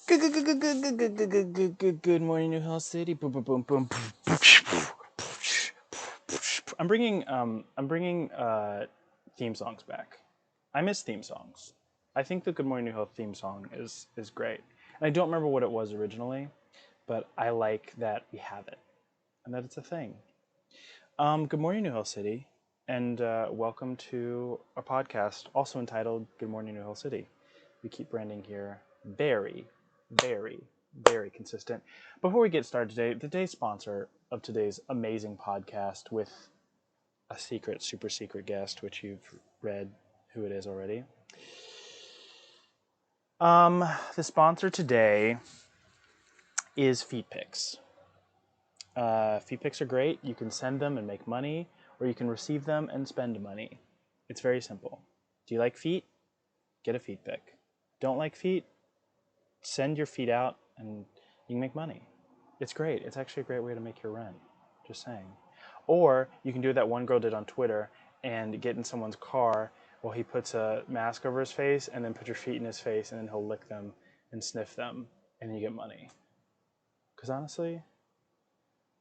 Good morning, New Hell City. Boom, boom, boom, boom. I'm bringing theme songs back. I miss theme songs. I think the Good Morning New Hell theme song is great. And I don't remember what it was originally, but I like that we have it and that it's a thing. Good morning, New Hell City, and welcome to our podcast, also entitled Good Morning New Hell City. We keep branding here very, very, very consistent. Before we get started today, today's sponsor of today's amazing podcast with a secret, super secret guest, which you've read who it is already. The sponsor today is Feet Pics. Feet pics are great. You can send them and make money, or you can receive them and spend money. It's very simple. Do you like feet? Get a feet pic. Don't like feet? Send your feet out and you can make money. It's great. It's actually a great way to make your rent. Just saying. Or you can do what that one girl did on Twitter and get in someone's car while he puts a mask over his face and then put your feet in his face and then he'll lick them and sniff them and you get money. Because honestly,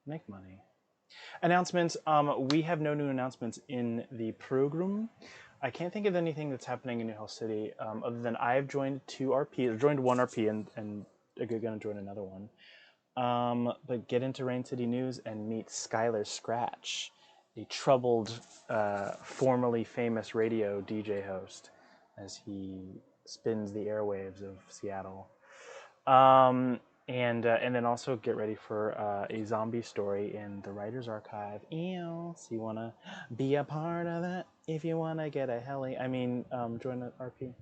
make money. Announcements. We have no new announcements in the program. I can't think of anything that's happening in New Hell City other than I've joined one RP and I'm going to join another one. But get into Rain City News and meet Skylar Scratch, a troubled, formerly famous radio DJ host, as he spins the airwaves of Seattle. And then also get ready for a zombie story in the Writer's Archive. So you want to be a part of that? If you want to get a join an RP.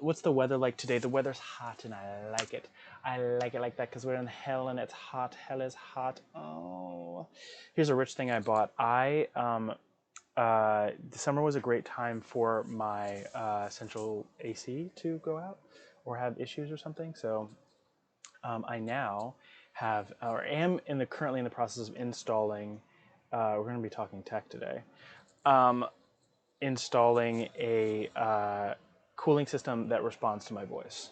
What's the weather like today? The weather's hot and I like it. I like it like that because we're in hell and it's hot. Hell is hot. Oh, here's a rich thing I bought. The summer was a great time for my central AC to go out or have issues or something. So I now have, or am currently in the process of installing. We're going to be talking tech today. Installing a cooling system that responds to my voice,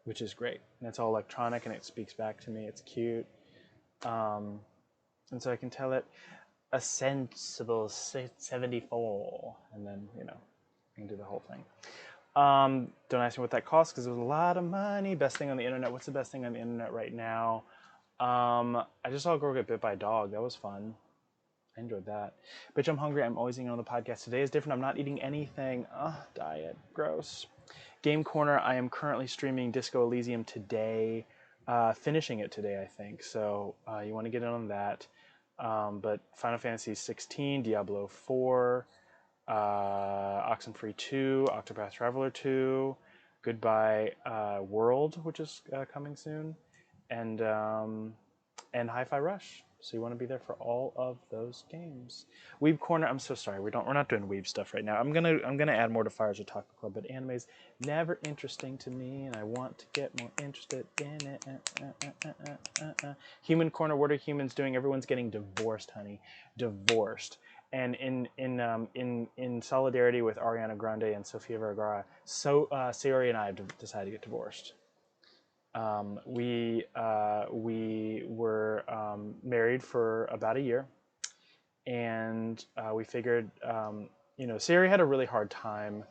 which is great. And it's all electronic and it speaks back to me. It's cute, and so I can tell it a sensible 74, and then I can do the whole thing. Don't ask me what that costs because it was a lot of money. Best thing on the internet. What's the best thing on the internet right now? I just saw a girl get bit by a dog. That was fun. I enjoyed that. Bitch, I'm hungry. I'm always eating on the podcast. Today is different. I'm not eating anything. Diet. Gross. Game Corner. I am currently streaming Disco Elysium today. Finishing it today, I think. So you want to get in on that. But Final Fantasy 16, Diablo 4, Oxenfree 2, Octopath Traveler 2, Goodbye World, which is coming soon, and Hi-Fi Rush. So you want to be there for all of those games. Weeb Corner. I'm so sorry. We're not doing Weeb stuff right now. I'm gonna add more to Fires Otaku Club, but anime's never interesting to me, and I want to get more interested in it. Human Corner. What are humans doing? Everyone's getting divorced, honey. Divorced. And in solidarity with Ariana Grande and Sofia Vergara, Sayori and I have decided to get divorced. We were married for about a year, and we figured, Sayori had a really hard time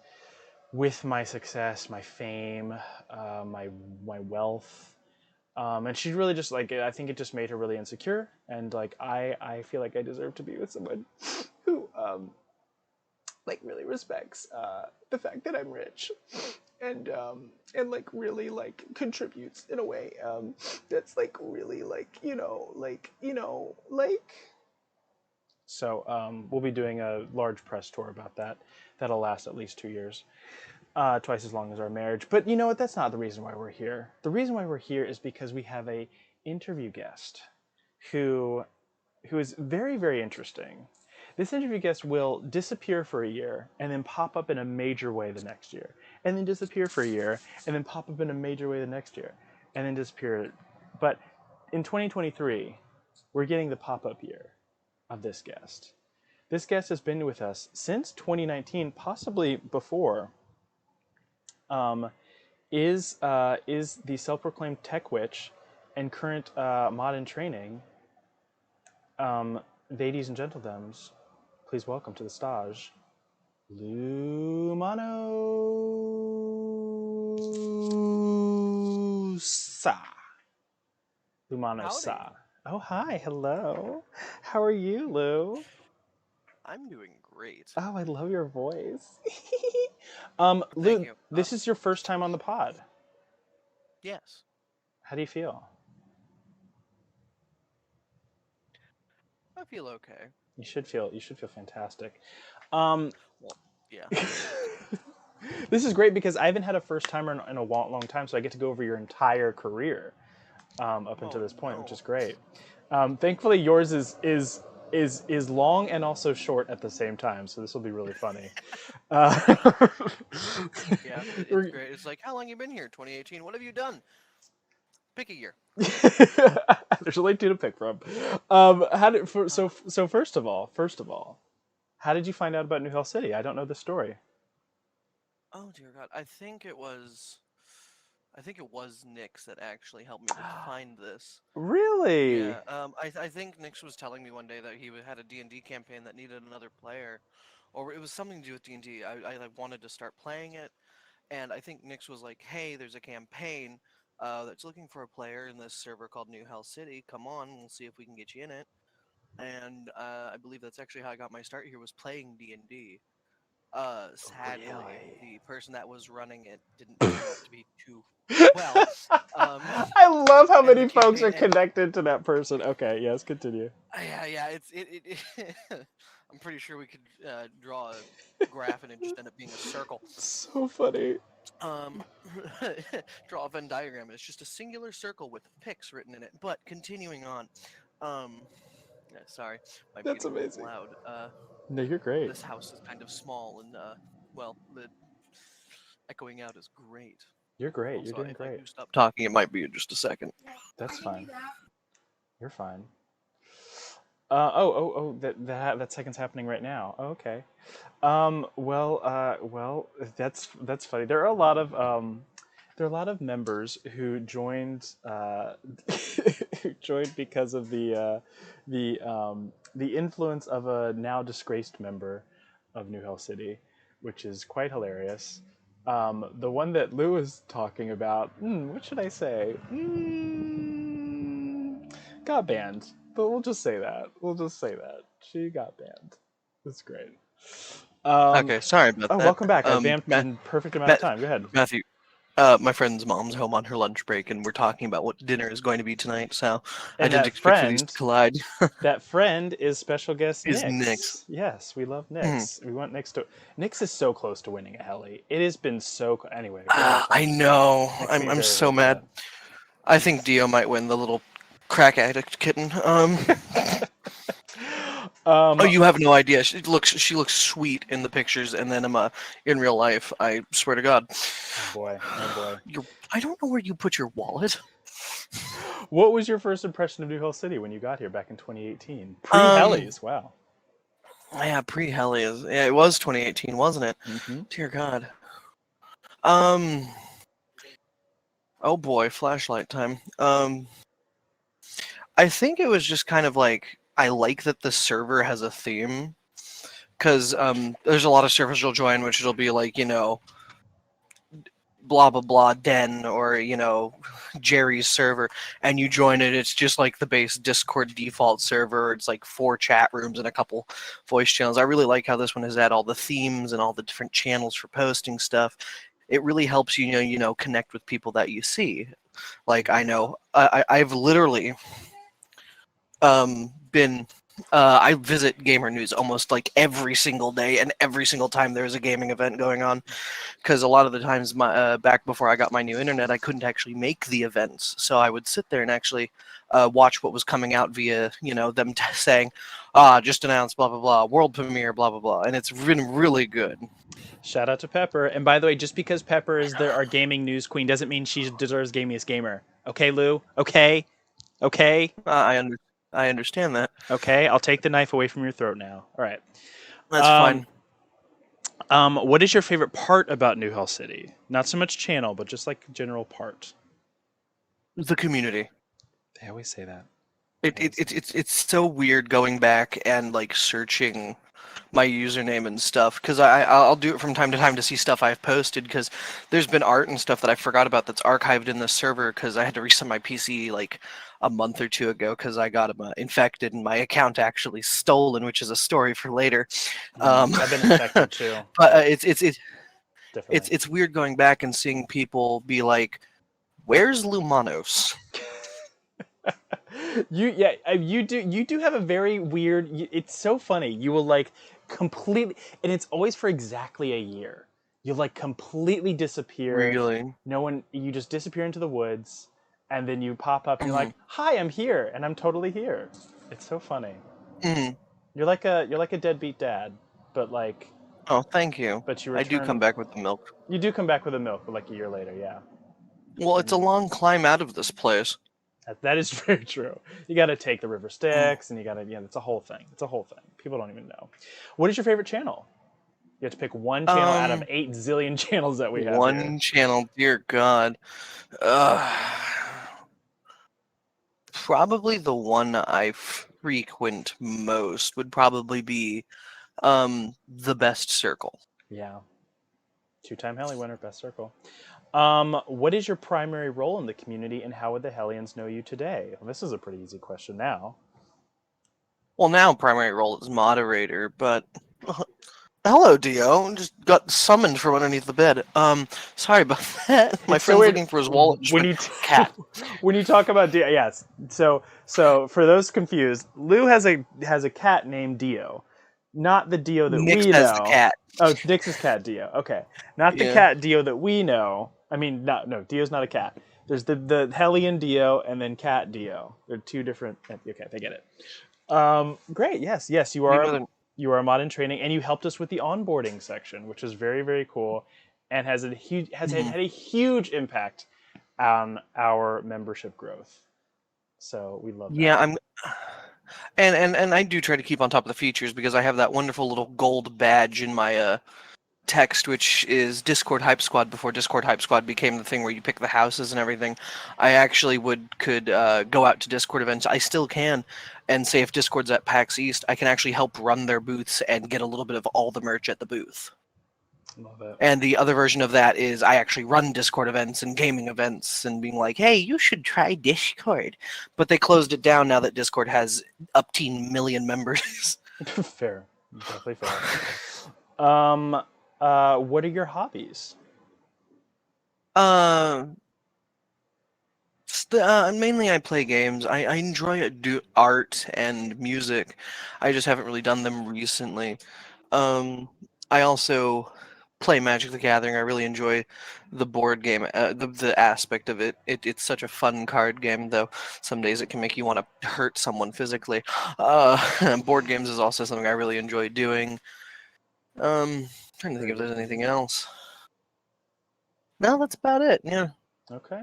with my success, my fame, my wealth, and she really just I think it just made her really insecure, and I feel like I deserve to be with someone who really respects the fact that I'm rich, and really contributes in a way that's really So we'll be doing a large press tour about that. That'll last at least 2 years, twice as long as our marriage. But you know what? That's not the reason why we're here. The reason why we're here is because we have a interview guest who is very, very interesting. This interview guest will disappear for a year and then pop up in a major way the next year, and then disappear for a year and then pop up in a major way the next year, and then disappear. But in 2023, we're getting the pop-up year of this guest. This guest has been with us since 2019, possibly before. is the self-proclaimed tech witch and current mod in training. Ladies and gentlemen, please welcome to the stage, Lumanosa. Howdy. Lumanosa. Oh, hi. Hello. How are you, Lou? I'm doing great. Oh, I love your voice. Thank Lou, you. this is your first time on the pod. Yes, How do you feel? I feel okay. You should feel fantastic. Um, Well, yeah. this is great because I haven't had a first timer in a long time, so I get to go over your entire career up until Oh this point, which is no. great. Thankfully, yours is long and also short at the same time, so this will be really funny. Uh, Yeah, it's great. It's like, how long you been here? 2018. What have you done? Pick a year. There's only two to pick from. How did for, Uh, so first of all, how did you find out about New Hell City? I don't know the story. oh dear God. I think it was Nix that actually helped me to find this. Really? Yeah. I think Nix was telling me one day that he had a D&D campaign that needed another player, or it was something to do with D&D. I like, wanted to start playing it. And I think Nix was like, "Hey, there's a campaign that's looking for a player in this server called New Hell City. Come on, we'll see if we can get you in it." And I believe that's actually how I got my start here was playing D&D. Sadly, Really? the person that was running it didn't turn out to be too well. Um, I love how and the many folks campaign are ended. connected to that person. Okay, yes, continue. Yeah, yeah. I'm pretty sure we could draw a graph and it just end up being a circle. So funny. um draw a Venn diagram. It's just a singular circle with pics written in it. But continuing on, um yeah, sorry, might be That's getting a little amazing. loud. No, you're great. This house is kind of small and well, the echoing out is great. You're great. You're Also, doing if I great. do stop talking, it might be in just a second. That's fine. You're fine. Oh, that second's happening right now. Oh, okay. Well, that's funny. There are a lot of members who joined who joined because of the influence of a now disgraced member of New Hell City, which is quite hilarious. The one that Lou was talking about, what should I say? Got banned, but we'll just say that. We'll just say that she got banned. That's great. Um, Okay, sorry about oh, that. welcome back. I vamped in perfect amount Ma- of time. Go ahead. Matthew, my friend's mom's home on her lunch break, and we're talking about what dinner is going to be tonight. So I And didn't expect for these to collide. that friend is special guest Is Nix? Nix. Yes, we love Mhm. Nix. We want Nix to. Nix is so close to winning a heli. It has been so. Anyway, go ahead. I Sorry. know. Makes me I'm very, so very mad. upset. I think Dio might win the little crack addict kitten. Oh, um. you have no idea. She looks sweet in the pictures, and then in real life, I swear to God, Oh boy. Oh boy. I don't know where you put your wallet. What was your first impression of New Hell City when you got here back in 2018? Pre Um, helis. Wow. yeah, pre-heli is. Yeah, it was 2018, wasn't it? Mm-hmm. Dear God. Um. Oh boy, flashlight time. I think it was just kind of like I like that the server has a theme because there's a lot of servers you'll join which it'll be like blah blah blah den or Jerry's server, and you join it, it's just like the base Discord default server. It's like 4 chat rooms and a couple voice channels. I really like how this one has had all the themes and all the different channels for posting stuff. It really helps connect with people that you see. Like I know I've literally been I visit gamer news almost like every single day, and every single time there's a gaming event going on, because a lot of the times back before I got my new internet, I couldn't actually make the events, so I would sit there and actually watch what was coming out via them saying, just announced blah blah blah, world premiere blah blah blah, and it's been really good. Shout out to Pepper. And by the way, just because Pepper is our gaming news queen doesn't mean she deserves Gamiest Gamer. Okay, Lou? Okay? Okay? Uh, I under I understand that. Okay? I'll take the knife away from your throat now. All right. That's Um, fine. What is your favorite part about New Hell City? Not so much channel, but just like general part. The community. They always say that. It, They it, always say it, it's it's so weird going back and like searching my username and stuff because I'll do it from time to time to see stuff I've posted because there's been art and stuff that I forgot about that's archived in this server because I had to reset my PC like a month or two ago because I got infected and my account actually stolen, which is a story for later. that. Um, I've been infected too, but but it's differently. it's weird going back and seeing people be like, "Where's Loumonos?" You do have a very weird. It's so funny. You will like completely, and it's always for exactly a year. You like completely disappear. Really? No one. You just disappear into the woods, and then you pop up, and you're Hmm. like, "Hi, I'm here," and I'm totally here. It's so funny. Hmm. You're like a deadbeat dad, but like, Oh, thank you. but you I do come return. back with the milk. You do come back with a milk, but like a year later, yeah. Well, it's a And long climb out of this place. that is very true. You got to take the river Mm. Styx, and you got to, yeah, it's a whole thing. It's a whole thing. People don't even know. What is your favorite channel? You have to pick one channel out of Um, 8 zillion channels that we have here. one channel, dear God. Uh, Probably the one I frequent most would probably be the best circle. Yeah, two-time Helly winner, best circle. What is your primary role in the community, and how would the Hellions know you today? Well, this is a pretty easy question now. Well, now primary role is moderator, but hello, Dio. Just got summoned from underneath the bed. Sorry about that. My It's so friend's weird looking for his wallet. Just when went you cat. when you talk about Dio. Yes. So for those confused, Lou has a cat named Dio, not the Dio that Nix we has the know. cat. Oh, it's Nix's cat Dio. Okay, not the Yeah. cat Dio that we know. I mean, no, Dio's not a cat. There's the Hellion Dio and then Cat Dio. They're two different. Okay, they get it. Great. Yes. You You are know the you are a mod in training, and you helped us with the onboarding section, which is very very cool, and has Mhm. had a huge impact on our membership growth. So we love Yeah, that. I'm and I do try to keep on top of the features because I have that wonderful little gold badge in my text, which is Discord Hype Squad before Discord Hype Squad became the thing where you pick the houses and everything. I actually could go out to Discord events. I still can, and say if Discord's at PAX East, I can actually help run their booths and get a little bit of all the merch at the booth. Love it. And the other version of that is I actually run Discord events and gaming events and being like, hey, you should try Discord. But they closed it down now that Discord has up to million members. Fair, definitely fair. What are your hobbies? uh, Mainly I play games. I enjoy do art and music. I just haven't really done them recently. Um, I also play Magic the Gathering. I really enjoy the board game, the aspect of it. It's such a fun card game, though. Some days it can make you want to hurt someone physically. Board games is also something I really enjoy doing. Trying to think if Very there's cool. anything else. No, that's about it. Yeah. Okay.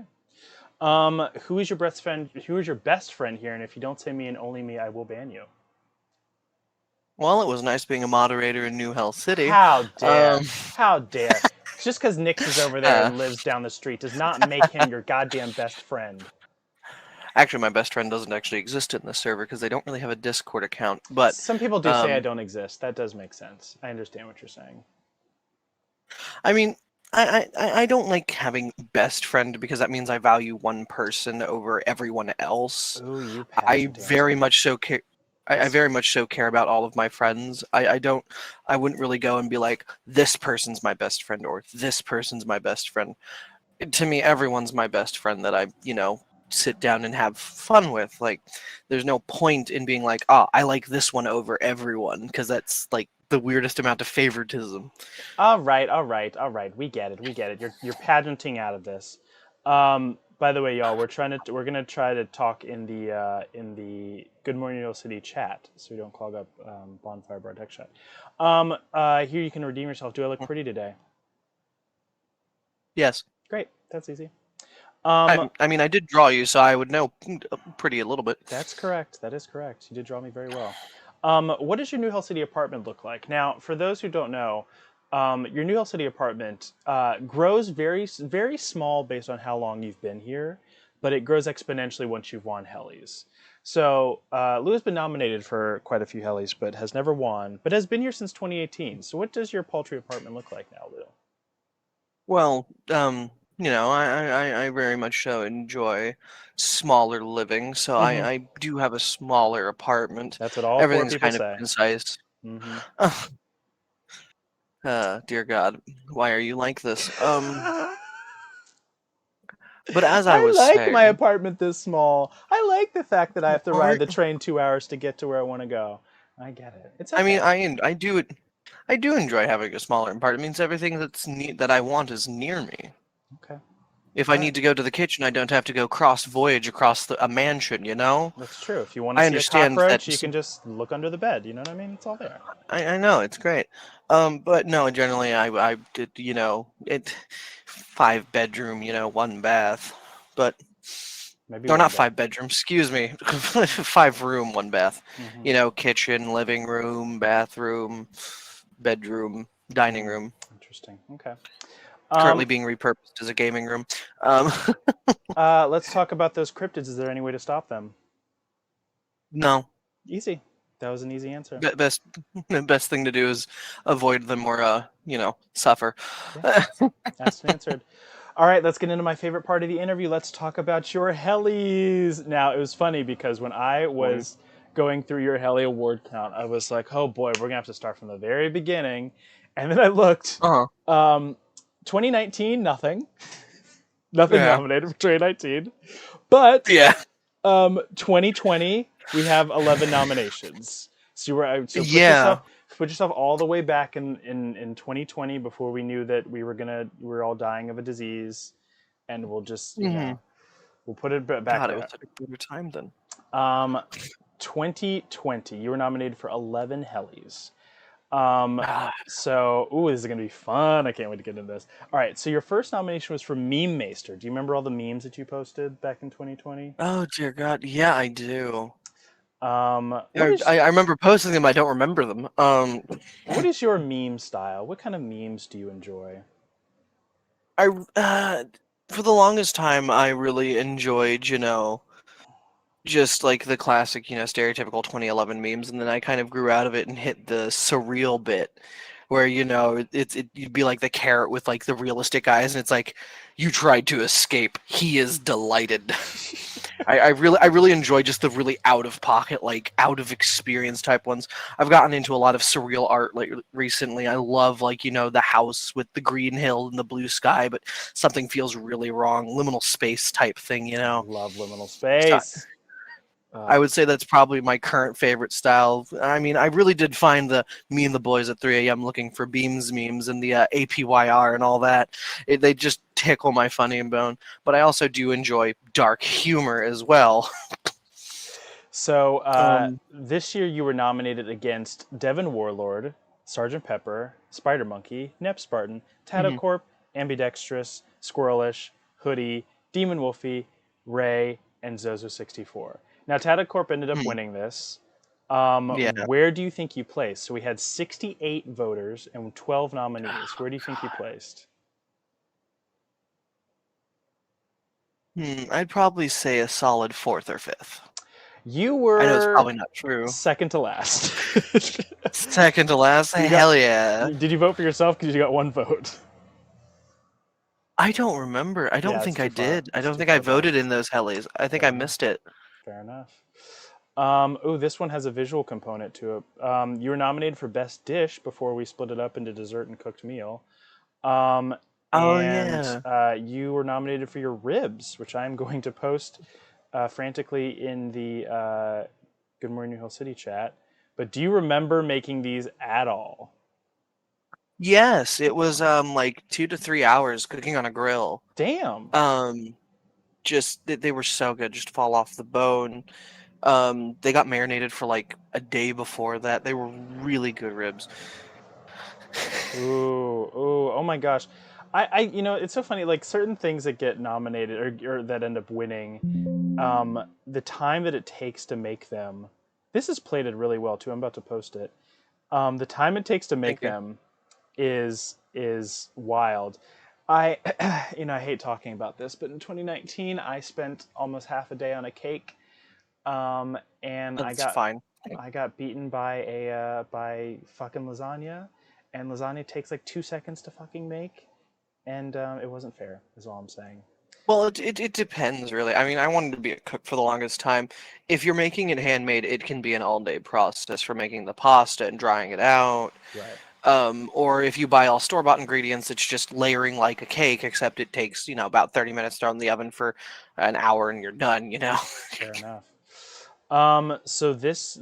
Who is your best friend? Who is your best friend here? And if you don't say me and only me, I will ban you. Well, it was nice being a moderator in New Hell City. How dare? Um, How dare? Just because Nix is over there uh, and lives down the street does not make him your goddamn best friend. Actually, my best friend doesn't actually exist in this server because they don't really have a Discord account. But Some people do say I um, don't exist. That does make sense. I understand what you're saying. I mean, I don't like having best friend because that means I value one person over everyone else. Ooh, you I pageant very answer. much so care. I This very much so care about all of my friends. I don't. I wouldn't really go and be like, this person's my best friend or this person's my best friend. To me, everyone's my best friend that I sit down and have fun with. Like, there's no point in being like, oh, I like this one over everyone because that's like the weirdest amount of favoritism. all right. We get it. We get it. You're pageanting out of this. By the way, y'all, we're gonna try to talk in the Good Morning New York City chat, so we don't clog up Bonfire Bar text chat. Here you can redeem yourself. Do I look pretty today? Yes. Great. That's easy. I mean, I did draw you, so I would know pretty a little bit. That's correct. That is correct. You did draw me very well. What does your New Hell City apartment look like? Now, for those who don't know, Your New York City apartment grows very small based on how long you've been here, but it grows exponentially once you've won Hellies. So Lou has been nominated for quite a few Hellies, but has never won, but has been here since 2018. So what does your paltry apartment look like now, Lou? Well, I very much so enjoy smaller living, so Hmm. I do have a smaller apartment. That's what all poor Everything's people kind of say. concise. Hmm. Dear God, why are you like this? I But as I was like my saying, apartment this small. I like the fact that I have to all ride right. the train 2 hours to get to where I want to go. I get it. It's I mean, okay. I do enjoy having a smaller apartment. It means everything that I want is near me. Okay. If All I right. need to go to the kitchen, I don't have to go cross voyage across a mansion. You know, That's true. If you want to I see a understand that. cockroach, you can just look under the bed. You know what I mean? It's all there. I know it's great. But no, generally I did, it 5 bedroom, 1 bath, but Maybe or one not bath. 5 bedroom, excuse me, 5 room, 1 bath. Hmm. Kitchen, living room, bathroom, bedroom, dining Mm, room. interesting. Okay. Currently Um, being repurposed as a gaming room. Um, let's talk about those cryptids. Is there any way to stop them? no, Easy. That was an easy answer. best the best thing to do is avoid them or suffer. Yeah, asked and answered. All right, let's get into my favorite part of the interview. Let's talk about your Hellies. Now, it was funny because when I Boy. was going through your Helly award count, I was like, oh boy, we're going to have to start from the very beginning. And then I looked. Uh-huh. Um, 2019, nothing. Nothing Yeah. nominated for 2019. But Yeah. 2020, we have 11 nominations. So Yeah. put yourself all the way back in 2020 before we knew that we were all dying of a disease, and we'll just Hmm. we'll put it back God, it was there. such a brutal time then. Um, 2020, you were nominated for 11 Hellies. Um, Ah. so this is gonna be fun. I can't wait to get into this. All right, so your first nomination was for Meme Maester. Do you remember all the memes that you posted back in 2020? Oh dear God. Yeah, I do. What is I remember posting them. I don't remember them. what is your meme style? What kind of memes do you enjoy? I for the longest time I really enjoyed, just like the classic, stereotypical 2011 memes, and then I kind of grew out of it and hit the surreal bit, where you'd be like the carrot with like the realistic eyes, and it's like you tried to escape. He is delighted. I really enjoy just the really out of pocket, like out of experience type ones. I've gotten into a lot of surreal art like recently. I love like the house with the green hill and the blue sky, but something feels really wrong. Liminal space type thing. Love liminal So space. I Uh, would say that's probably my current favorite style. I mean, I really did find the me and the boys at 3 a.m. looking for beams memes and the APYR and all that. They just tickle my funny bone. But I also do enjoy dark humor as well. so Um, this year you were nominated against Devon Warlord, Sergeant Pepper, Spider Monkey, Nep Spartan, mhm, Tatacorp, Ambidextrous, Squirrelish, Hoodie, Demon Wolfie, Ray, and Zozo64. Now Tatacorp ended up mhm. winning this. Yeah. Where do you think you placed? So we had 68 voters and 12 nominees. Where do you think you placed? I'd probably say a solid fourth or fifth. You I know it's were probably not true. second to last. Second to last, You got. hell yeah. Did you vote for yourself? Because you got one vote. I don't remember. I don't Yeah, it's think I too far. did. I It's don't too think I far back. voted in those hellies. I think Fair I enough. missed it. Fair enough. This one has a visual component to it. You were nominated for best dish before we split it up into dessert and cooked meal. Um, Oh and yeah. you were nominated for your ribs, which I'm going to post frantically in the Good Morning New Hill City chat. But do you remember making these at all? Yes, it was like 2 to 3 hours cooking on a grill. Damn. Um, just they were so good, just fall off the bone. They got marinated for like a day before that. They were really good ribs. Oh my gosh. It's so funny. Like certain things that get nominated or that end up winning, the time that it takes to make them. This is plated really well too. I'm about to post it. The time it takes to Thank make you. them is wild. I I hate talking about this, but in 2019 I spent almost half a day on a cake, and That's fine. I got beaten by fucking lasagna, and lasagna takes like 2 seconds to fucking make, and it wasn't fair. Is all I'm saying. Well, it depends, really. I mean, I wanted to be a cook for the longest time. If you're making it handmade, it can be an all-day process for making the pasta and drying it out. Right. Or if you buy all store-bought ingredients, it's just layering like a cake, except it takes, about 30 minutes to throw in the oven for an hour and you're done. Fair enough. So this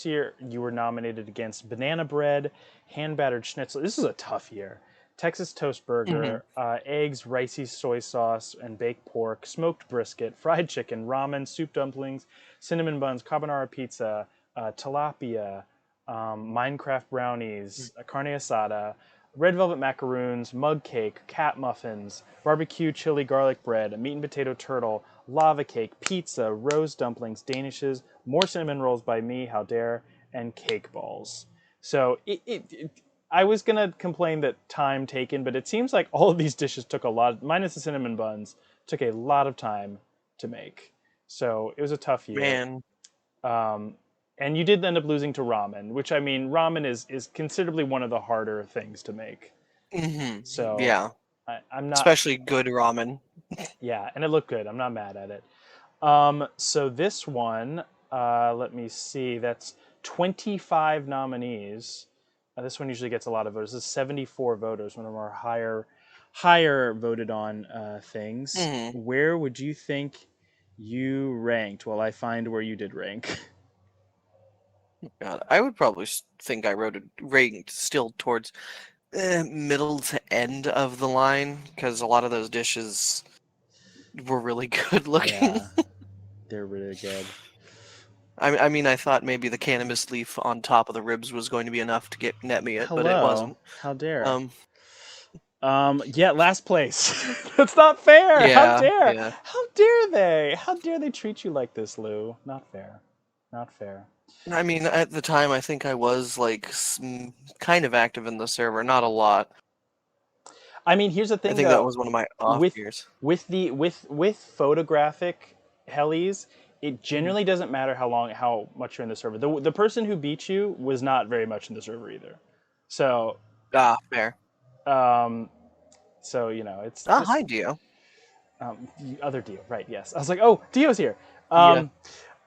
year you were nominated against banana bread, hand battered schnitzel. This is a tough year. Texas toast Hmm. burger, eggs, ricey soy sauce and baked pork, smoked brisket, fried chicken, ramen, soup dumplings, cinnamon buns, carbonara pizza, tilapia, Minecraft brownies, carne asada, red velvet macaroons, mug cake, cat muffins, barbecue chili garlic bread, a meat and potato turtle, lava cake, pizza, rose dumplings, danishes, more cinnamon rolls by me, how dare, and cake balls. So I was gonna complain that time taken, but it seems like all of these dishes took a lot, minus the cinnamon buns, took a lot of time to make. So it was a tough year. Man. Um, and you did end up losing to ramen, which I mean, ramen is considerably one of the harder things to make. Hmm. So Yeah. I'm not, Especially good ramen. yeah, and it looked good. I'm not mad at it. So this one, let me see, that's 25 nominees. This one usually gets a lot of votes. This is 74 voters, one of our higher voted on things. Hmm. Where would you think you ranked? Well, I find where you did rank. God, I would probably think I wrote it ranked still towards middle to end of the line because a lot of those dishes were really good looking. Yeah, they're really good. I mean, I thought maybe the cannabis leaf on top of the ribs was going to be enough to net me it, but it Hello, wasn't. how dare. Um, Yeah, last place. That's not fair. How yeah, dare? yeah. How dare they? How dare they treat you like this, Lou? Not fair. Not fair. I mean, at the time, I think I was like kind of active in the server, not a lot. I mean, here's the I thing think that though. was one of my off With years. with photographic helis, it Mhm. generally doesn't matter how much you're in the server. The person who beat you was not very much in the server either. So Ah, fair. um it's Ah, just hi, Dio. the other Dio, right? Yes. I was like, oh, Dio's here. Yeah.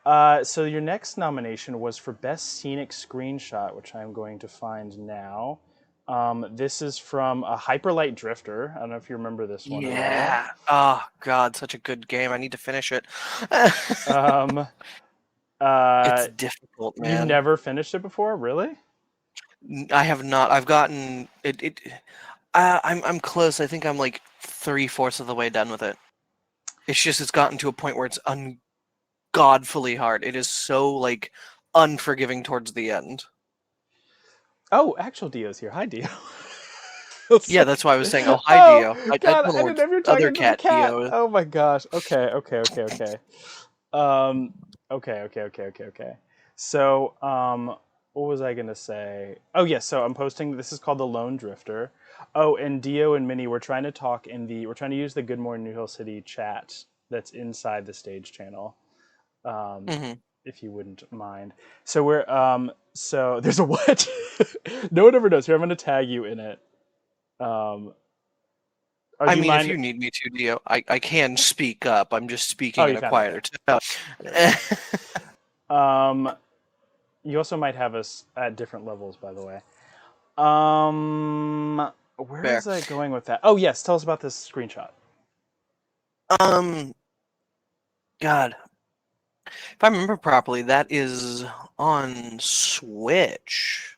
Um, so your next nomination was for best scenic screenshot, which I'm going to find now. This is from a Hyperlight Drifter. I don't know if you remember this one at all. Yeah. Oh, God, such a good game. I need to finish it. Um, It's uh, difficult, you've man. never finished it before, really? I have not. I've gotten it. I'm close. I think I'm like 3/4 of the way done with it. It's gotten to a point where it's ungodfully hard. It is so like unforgiving towards the end. Oh, actual Dio's here. Hi, Dio. It's Yeah, like, that's why I was saying, oh hi oh Dio. I God, don't know I where didn't know if you were other talking to the cat cat. Dio is. Oh my gosh. Okay. Um, okay. So, what was I gonna say? Oh yes, so I'm posting. This is called the Lone Drifter. Oh, and Dio and Minnie, we're trying to use the Good Morning New Hill City chat that's inside the stage channel. Um, Hmm. if you wouldn't mind. So there's a what? No one ever knows. Here, I'm gonna tag you in it. Um, or I do you mean, if mind? you need me to, Dio, I can speak up. I'm just Oh, speaking you in a found it. Okay, quieter tone. there we go. Um, you also might have us at different levels, by the way. Where Fair. was I going with that? Oh yes, tell us about this screenshot. Um, God, if I remember properly, that is on Switch.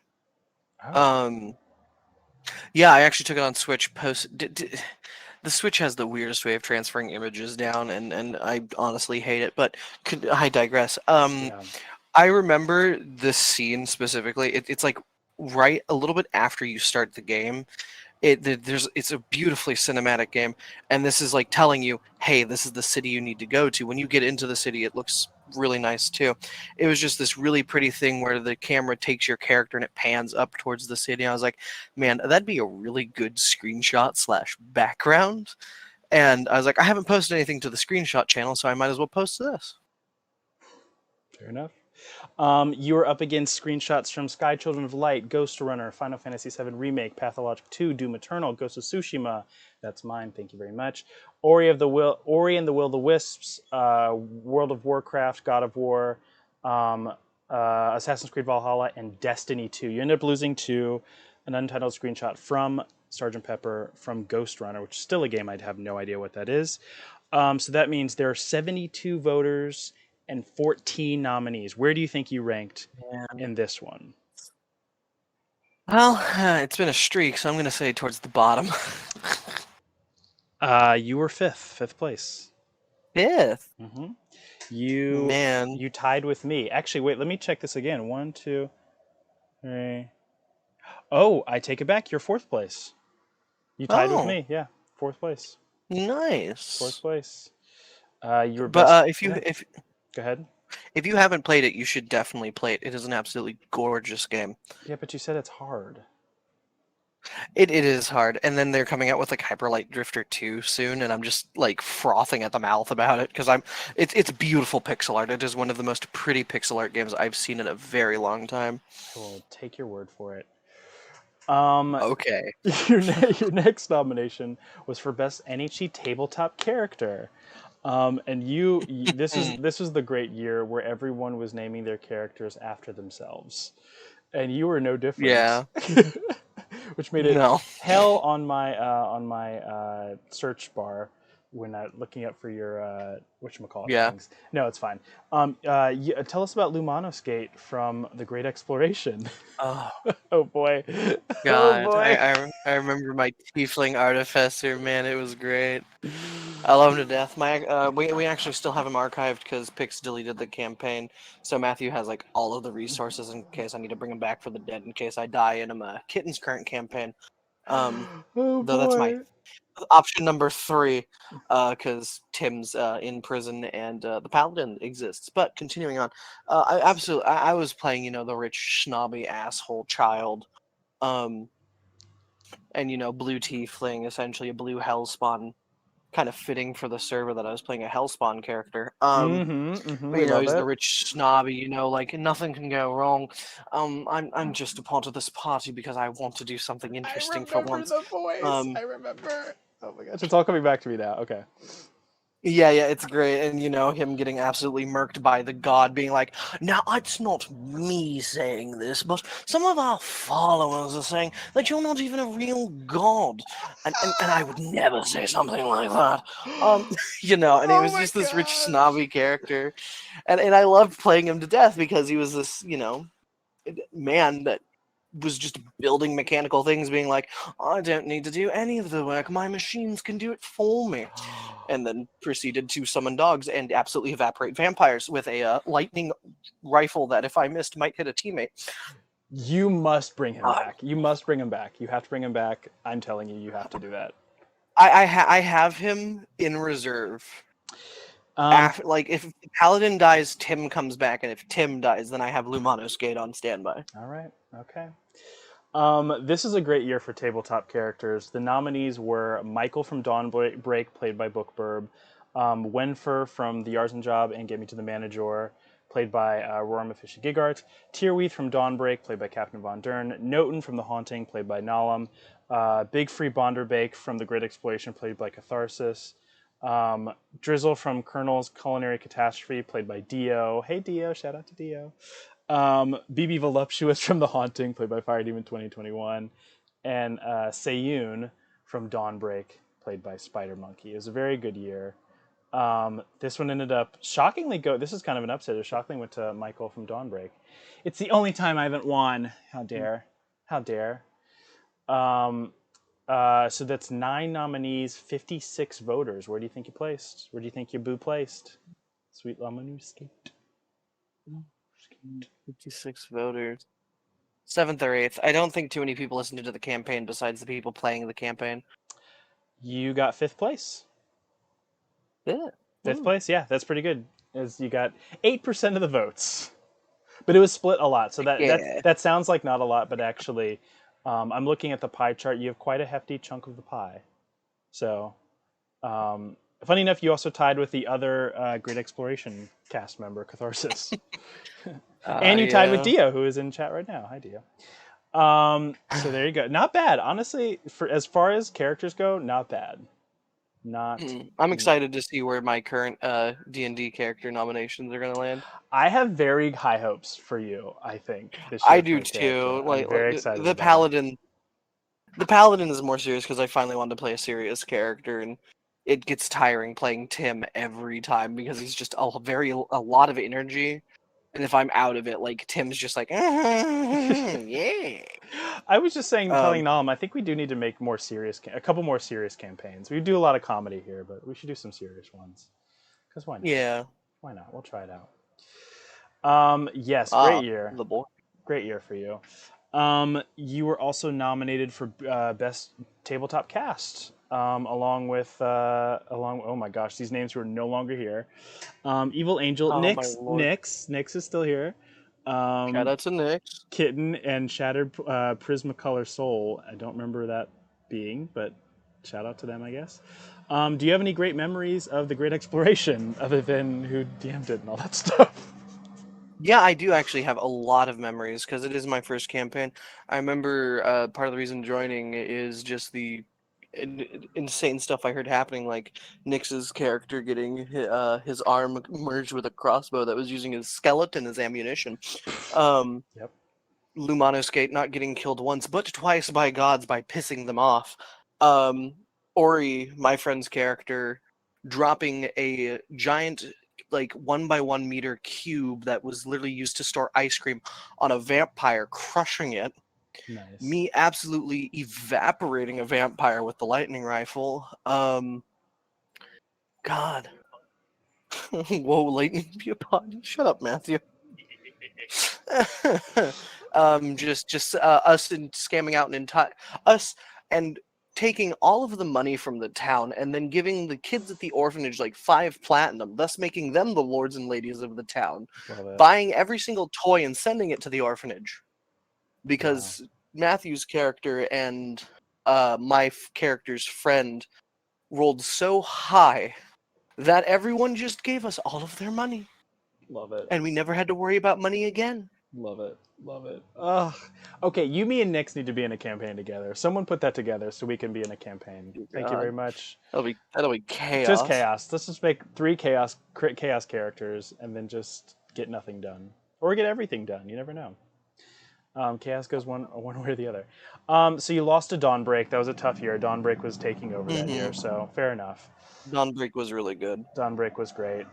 Oh, Um, yeah, I actually took it on Switch. The Switch has the weirdest way of transferring images down, and I honestly hate it. But I digress. yeah. I remember this scene specifically. It's like right a little bit after you start the game. It's a beautifully cinematic game, and this is like telling you, hey, this is the city you need to go to. When you get into the city, it looks really nice too. It was just this really pretty thing where the camera takes your character and it pans up towards the city. I was like, man, that'd be a really good screenshot slash background. And I was like, I haven't posted anything to the screenshot channel, so I might as well post this. Fair enough. You are up against screenshots from Sky Children of Light, Ghost Runner, Final Fantasy VII Remake, Pathologic 2, Doom Eternal, Ghost of Tsushima. That's mine. Thank you very much. Ori and the Will of the Wisps, World of Warcraft, God of War, um, Assassin's Creed Valhalla, and Destiny 2. You end up losing to an untitled screenshot from Sergeant Pepper from Ghost Runner, which is still a game I'd have no idea what that is. So that means there are 72 voters and 14 nominees. Where do you think you ranked Man. in this one? Well, it's been a streak, so I'm going to say towards the bottom. You were fifth place. Fifth. hmm You Man. you tied with me. Actually, wait, let me check this again. One, two, three. Oh, I take it back. You're fourth place. You tied with Oh, me. Yeah, fourth place. Fourth nice. place. You were But best. if you Yeah, go ahead. if you haven't played it, you should definitely play it. It is an absolutely gorgeous game. Yeah, but you said it's hard. It is hard, and then they're coming out with like Hyper Light Drifter 2 soon, and I'm just like frothing at the mouth about it because it's beautiful pixel art. It is one of the most pretty pixel art games I've seen in a very long time. I will take your word for it. Um, Okay. your next nomination was for best NHE tabletop character. And this was the great year where everyone was naming their characters after themselves, and you were no different, Yeah. which made it No. hell on my search bar when looking up for your whatchamacallit Yeah. things. No, it's fine. Tell us about Loumonos Gate from The Great Exploration. Oh Oh boy, oh God, boy. I remember my tiefling artificer. Man, it was great. I love him to death. We actually still have him archived because Pix deleted the campaign, so Matthew has like all of the resources in case I need to bring him back for the dead in case I die in Kitten's current campaign. Um, Oh though that's my boy. option number 3, because Tim's in prison and the paladin exists. But continuing on, I was playing the rich snobby asshole child, um, and blue tiefling, essentially a blue hellspawn, kind of fitting for the server that I was playing a hellspawn character. But, We love he's the it. rich snobby, like nothing can go wrong. I'm just a part of this party because I want to do something I interesting for remember once. the voice. Um, I remember. Oh my gosh, it's all coming back to me now. Okay. yeah, it's great, and him getting absolutely murked by the god, being like, "Now it's not me saying this, but some of our followers are saying that you're not even a real god," and I would never say something like that. Um, and he Oh was my just this rich gosh. snobby character, and I loved playing him to death because he was this man that was just building mechanical things, being like, I don't need to do any of the work, my machines can do it for me. And then proceeded to summon dogs and absolutely evaporate vampires with a lightning rifle that, if I missed, might hit a teammate. You must bring him Uh, back. You must bring him back. You have to bring him back. I'm telling you, you have to do that. I have him in reserve. Um, Like, if Paladin dies, Tim comes back, and if Tim dies, then I have Lumonos Gate on standby. all right. Okay. This is a great year for tabletop characters. The nominees were Michael from Break, played by Bookburb, Wenfer from The Arson Job and Get Me to the Manager, played by Rorma Fisher Gigart, Tierweath from Dawnbreak, played by Captain Von Dern, Noten from The Haunting, played by Nalam, Big Free Bonderbake from The Great Exploration, played by Catharsis, Drizzle from Colonel's Culinary Catastrophe, played by Dio. Hey Dio, shout out to Dio. BB Voluptuous from The Haunting, played by Fire Demon 2021, and Sayun from Dawnbreak, played by Spider Monkey. It was a very good year. This one ended up shockingly This is kind of an upset. It shockingly went to Michael from Dawnbreak. It's the only time I haven't won. How dare? How dare? Um, so that's 9 nominees, 56 voters. Where do you think you placed? Where do you think your boo placed? Sweet Lemon Skate. 56 voters. 7th or 8th. I don't think too many people listened to the campaign besides the people playing the campaign. You got 5th place. Yeah. Fifth place, yeah, that's pretty good. Is you got 8% of the votes, but it was split a lot. So Yeah. that sounds like not a lot, but actually, I'm looking at the pie chart. You have quite a hefty chunk of the pie. So, funny enough, you also tied with the other Great Exploration cast member, Catharsis, and you tied with Yeah. Dio, who is in chat right now. Hi, Dio. So there you go. Not bad, honestly. For as far as characters go, not bad. Not. I'm excited to see where my current D&D character nominations are gonna land. I have very high hopes for you. I think this I year for do a too. character. I'm Like very excited the about it. paladin. The paladin is more serious because I finally wanted to play a serious character, and it gets tiring playing Tim every time because he's just a lot of energy. And if I'm out of it, like Tim's just like, yeah. I was just saying, Um, telling Nam, I think we do need to make more serious, a couple more serious campaigns. We do a lot of comedy here, but we should do some serious ones. Because why not? yeah. Why not? We'll try it out. Yes, Ah, great year. the boy. Great year for you. You were also nominated for best tabletop cast, along. Oh my gosh, these names were no longer here. Evil Angel, Oh my lord. Nix is still here. Shout out to Nyx. Kitten and Shattered Prismacolor Soul. I don't remember that being, but shout out to them, I guess. Do you have any great memories of the Great Exploration, other than who DM'd it and all that stuff? Yeah, I do actually have a lot of memories because it is my first campaign. I remember part of the reason joining is just the insane stuff I heard happening, like Nyx's character getting his arm merged with a crossbow that was using his skeleton as ammunition. Um, Yep. Loumonos Gate not getting killed once, but twice by gods by pissing them off. Um, Ori, my friend's character, dropping a giant, like 1 by 1 meter cube that was literally used to store ice cream on a vampire, crushing it. Nice. Me absolutely evaporating a vampire with the lightning rifle. God. Whoa, lightning be upon you. Shut up, Matthew. Just us and scamming out an entire us and taking all of the money from the town and then giving the kids at the orphanage like 5 platinum, thus making them the lords and ladies of the town, Love it. buying every single toy and sending it to the orphanage Wow. because Matthew's character and my character's friend rolled so high that everyone just gave us all of their money Love it. and we never had to worry about money again. Love it. Love it. Ugh. Okay, you, me, and Nix need to be in a campaign together. Someone put that together so we can be in a campaign. Thank you very God. much. That'll be Just chaos. chaos. Let's just make 3 chaos characters and then just get nothing done, or get everything done. You never know. Chaos goes one way or the other. So you lost to Dawnbreak. That was a tough year. Dawnbreak was taking over that year, Mm-hmm. so fair enough. Dawnbreak was really good. Dawnbreak was great.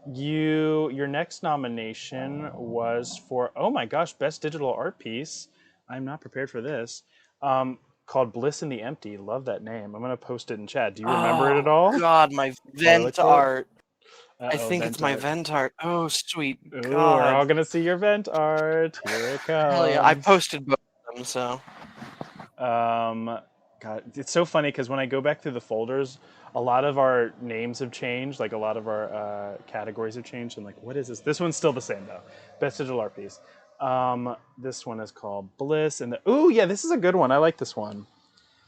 Your next nomination was for, oh my gosh, best digital art piece. I'm not prepared for this. Called Bliss in the Empty. Love that name. I'm gonna post it in chat. Do you remember it at Oh all God, my while I look vent for it? art. I Uh-oh, think it's vent my art. vent art. Oh sweet Ooh, we're all God. gonna see your vent art. Here it Hell yeah. I comes. posted both of them, so Um, God, it's so funny because when I go back through the folders, a lot of our names have changed. Like a lot of our categories have changed. I'm like, what is this? This one's still the same though. Best digital art piece. This one is called Bliss, and ooh, yeah, this is a good one. I like this one.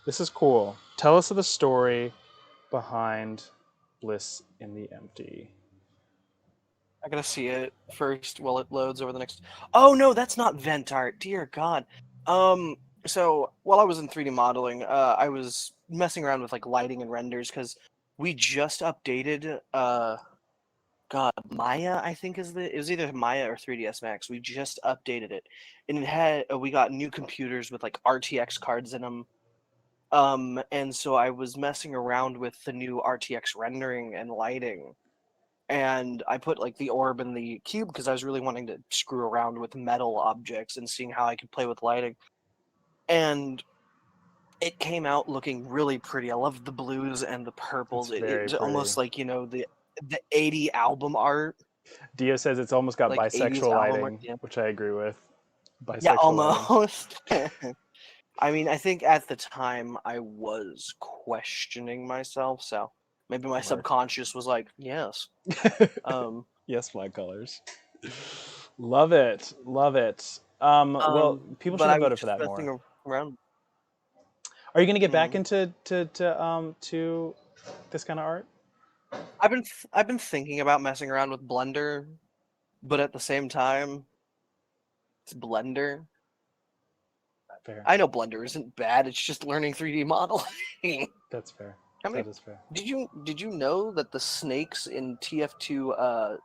This is cool. Tell us the story behind Bliss in the Empty. I gotta see it first while it loads over the next. Oh no, that's not vent art. Dear God. Um. So while I was in 3D modeling, I was messing around with like lighting and renders because we just updated God, Maya, I think it was either Maya or 3ds Max. We just updated it, and it had we got new computers with like RTX cards in them. And so I was messing around with the new RTX rendering and lighting, and I put like the orb in the cube because I was really wanting to screw around with metal objects and seeing how I could play with lighting. And it came out looking really pretty. I loved the blues and the It's purples. very It's pretty. almost like the 80 album art, Dio says it's almost got like 80s bisexual album art. lighting, which I agree with. Yeah, Bisexual lighting. almost. I mean, I think at the time I was questioning myself, so Maybe my Mark. subconscious was like, yes. Um, Yes, flag colors. Love it. Love it. Well, people should but have I was voted for just that messing more. around. Are you going to get back Mm. into to this kind of art? I've been thinking about messing around with Blender, but at the same time, it's Blender. Fair. I know Blender isn't bad. It's just learning 3D modeling. That's fair. How many? That is fair. Did you know that the snakes in TF2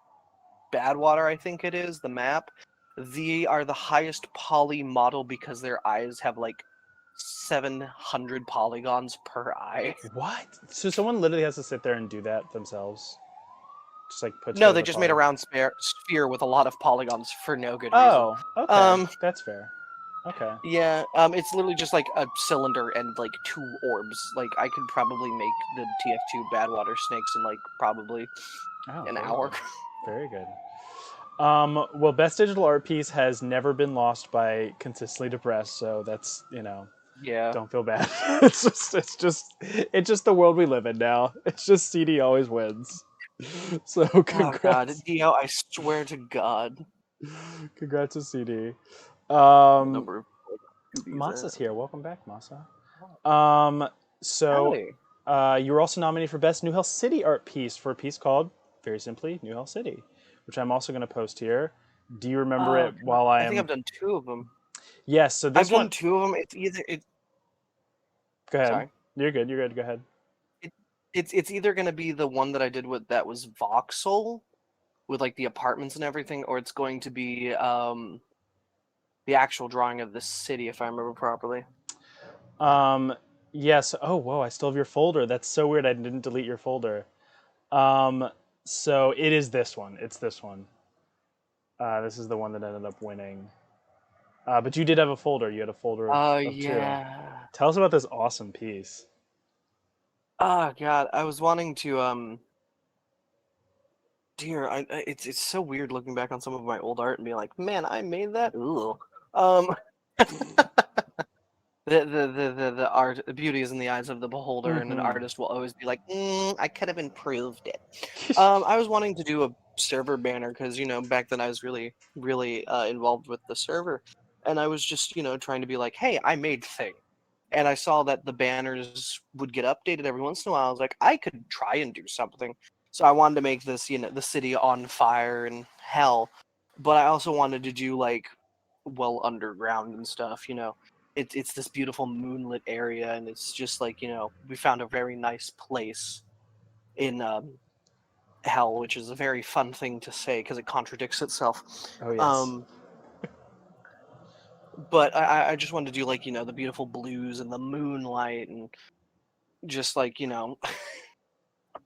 Badwater, I think it is, the map, they are the highest poly model because their eyes have like 700 polygons per eye. What? So someone literally has to sit there and do that themselves? Just like put No, together they the just made a poly. round sphere with a lot of polygons for no good reason. Oh, okay. Um, That's fair. Okay. yeah, it's literally just like a cylinder and like two orbs. Like I could probably make the TF2 Badwater snakes in like probably Oh, an very hour. good. Very good. Well, best digital art piece has never been lost by consistently depressed, so that's Yeah. don't feel bad. It's just the world we live in now. It's just CD always wins. So Oh God, congrats, Dio! I swear to God, congrats to CD. the Um, number of duties. Masa's here. Welcome back, Masa. Um, so Howdy. you were also nominated for best New Hell City art piece for a piece called very simply New Hell City, which I'm also going to post here. Do you remember Oh, it while I I think am? I've done two of them. Yes. So I've this one. done two of them. It's either it. Go ahead. Sorry. You're good. You're good. Go ahead. It, it's either gonna be the one that I did with that was voxel with like the apartments and everything, or it's going to be the actual drawing of the city, if I remember properly. Um, yes. Oh, whoa! I still have your folder. That's so weird. I didn't delete your folder. Um, so it is this one. It's this one. This is the one that ended up winning. But you did have a folder. You had a folder Oh of two. yeah. Tell us about this awesome piece. Oh God, I was wanting to dear, it's so weird looking back on some of my old art and being like, man, I made that. Ooh. Um, the art, the beauty is in the eyes of the beholder, and an Mm-hmm. artist will always be like, I could have improved it. I was wanting to do a server banner because back then I was really involved with the server, and I was just trying to be like, hey, I made thing, and I saw that the banners would get updated every once in a while. I was like, I could try and do something. So I wanted to make this, the city on fire and hell, but I also wanted to do like well underground and stuff. It's this beautiful moonlit area, and it's just like we found a very nice place in hell, which is a very fun thing to say because it contradicts itself. Oh yes. Um, but I just wanted to do like the beautiful blues and the moonlight and just like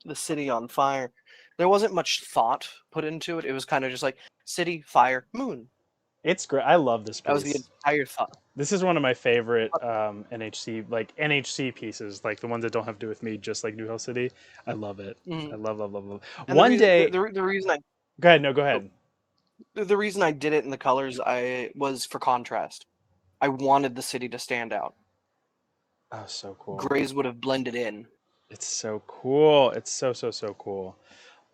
the city on fire. There wasn't much thought put into it. It was kind of just like city, fire, moon. It's great. I love this That was the piece. entire thought. This is one of my favorite NHC pieces, like the ones that don't have to do with me, just like New Hell City. I love it. I Mhm. love, love, love, love. And the One reason day, the reason I go ahead. No, go oh, ahead. the reason I did it in the colors I was for contrast. I wanted the city to stand out. Oh, so cool. Grays would have blended in. It's so cool. It's so so so cool.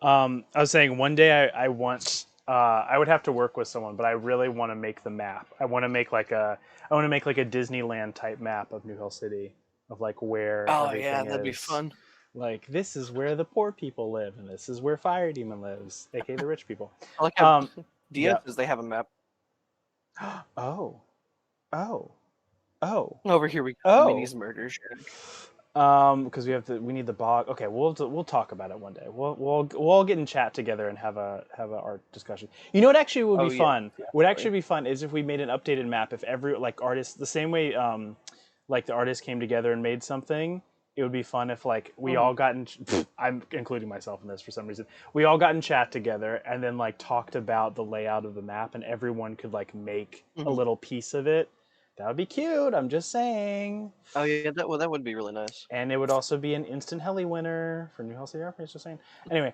I was saying one day I want I would have to work with someone, but I really want to make the map. I want to make like a Disneyland type map of New Hill City, of like where Oh yeah, everything that'd be is. fun. Like this is where the poor people live, and this is where Fire Demon lives, aka the rich people. I like how Um, Dia yep. says they have a map. Oh, oh, oh, Over here we go. oh. Minnie's murder shack. Because we need the bog. Okay, we'll talk about it one day. We'll all get in chat together and have a art discussion. You know what actually would be Oh yes, fun? Would actually definitely. be fun is if we made an updated map. If every like artist the same way like the artists came together and made something. It would be fun if like we Hmm. all got in. I'm including myself in this for some reason. We all got in chat together and then like talked about the layout of the map, and everyone could like make a Hmm. little piece of it. That would be cute. I'm just saying. Oh yeah, that would be really nice. And it would also be an instant heli winner for New Hell City Airport. Just saying. Anyway,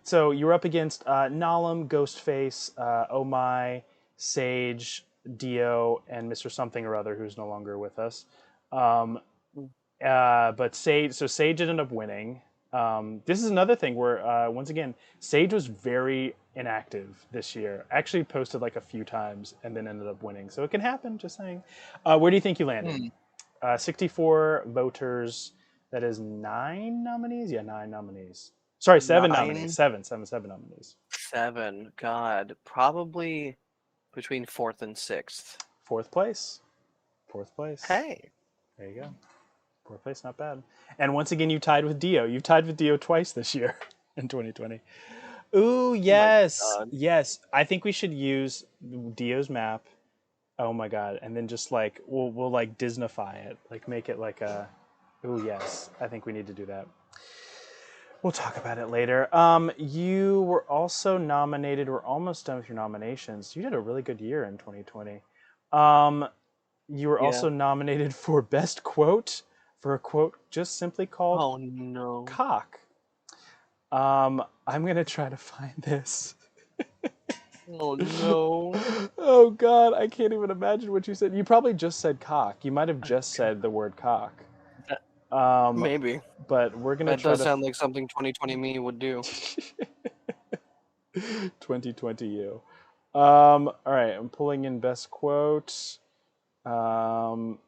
so you were up against Nalum, Ghostface, Oh My, Sage, Dio, and Mr. Something or Other, who's no longer with us. Um, Mm. but Sage ended up winning. This is another thing where, once again, Sage was very inactive this year. Actually posted like a few times and then ended up winning. So it can happen, just saying. Where do you think you landed? Hmm. 64 voters. That is 9 nominees? Yeah, 9 nominees. Sorry, 7 nominees. Nine, Seven nominees. 7. God, probably between fourth and sixth. Fourth place. Fourth place. Hey. There you go. Fourth place, not bad. And once again, you tied with Dio. You've tied with Dio twice this year in 2020. Ooh, Oh my yes. God. Yes. I think we should use Dio's map. Oh my god. And then just like we'll like Disneyfy it. Like make it like a ooh yes. I think we need to do that. We'll talk about it later. You were also nominated. We're almost done with your nominations. You did a really good year in 2020. Um, you were Yeah. also nominated for Best Quote for a quote just simply called Oh no. cock. I'm gonna try to find this. Oh no. Oh God, I can't even imagine what you said. You probably just said cock. You might have just said the word cock. That- Um, Maybe. but we're gonna That try does to sound like something 2020 me would do. 2020 you. All right, I'm pulling in best quote. Um,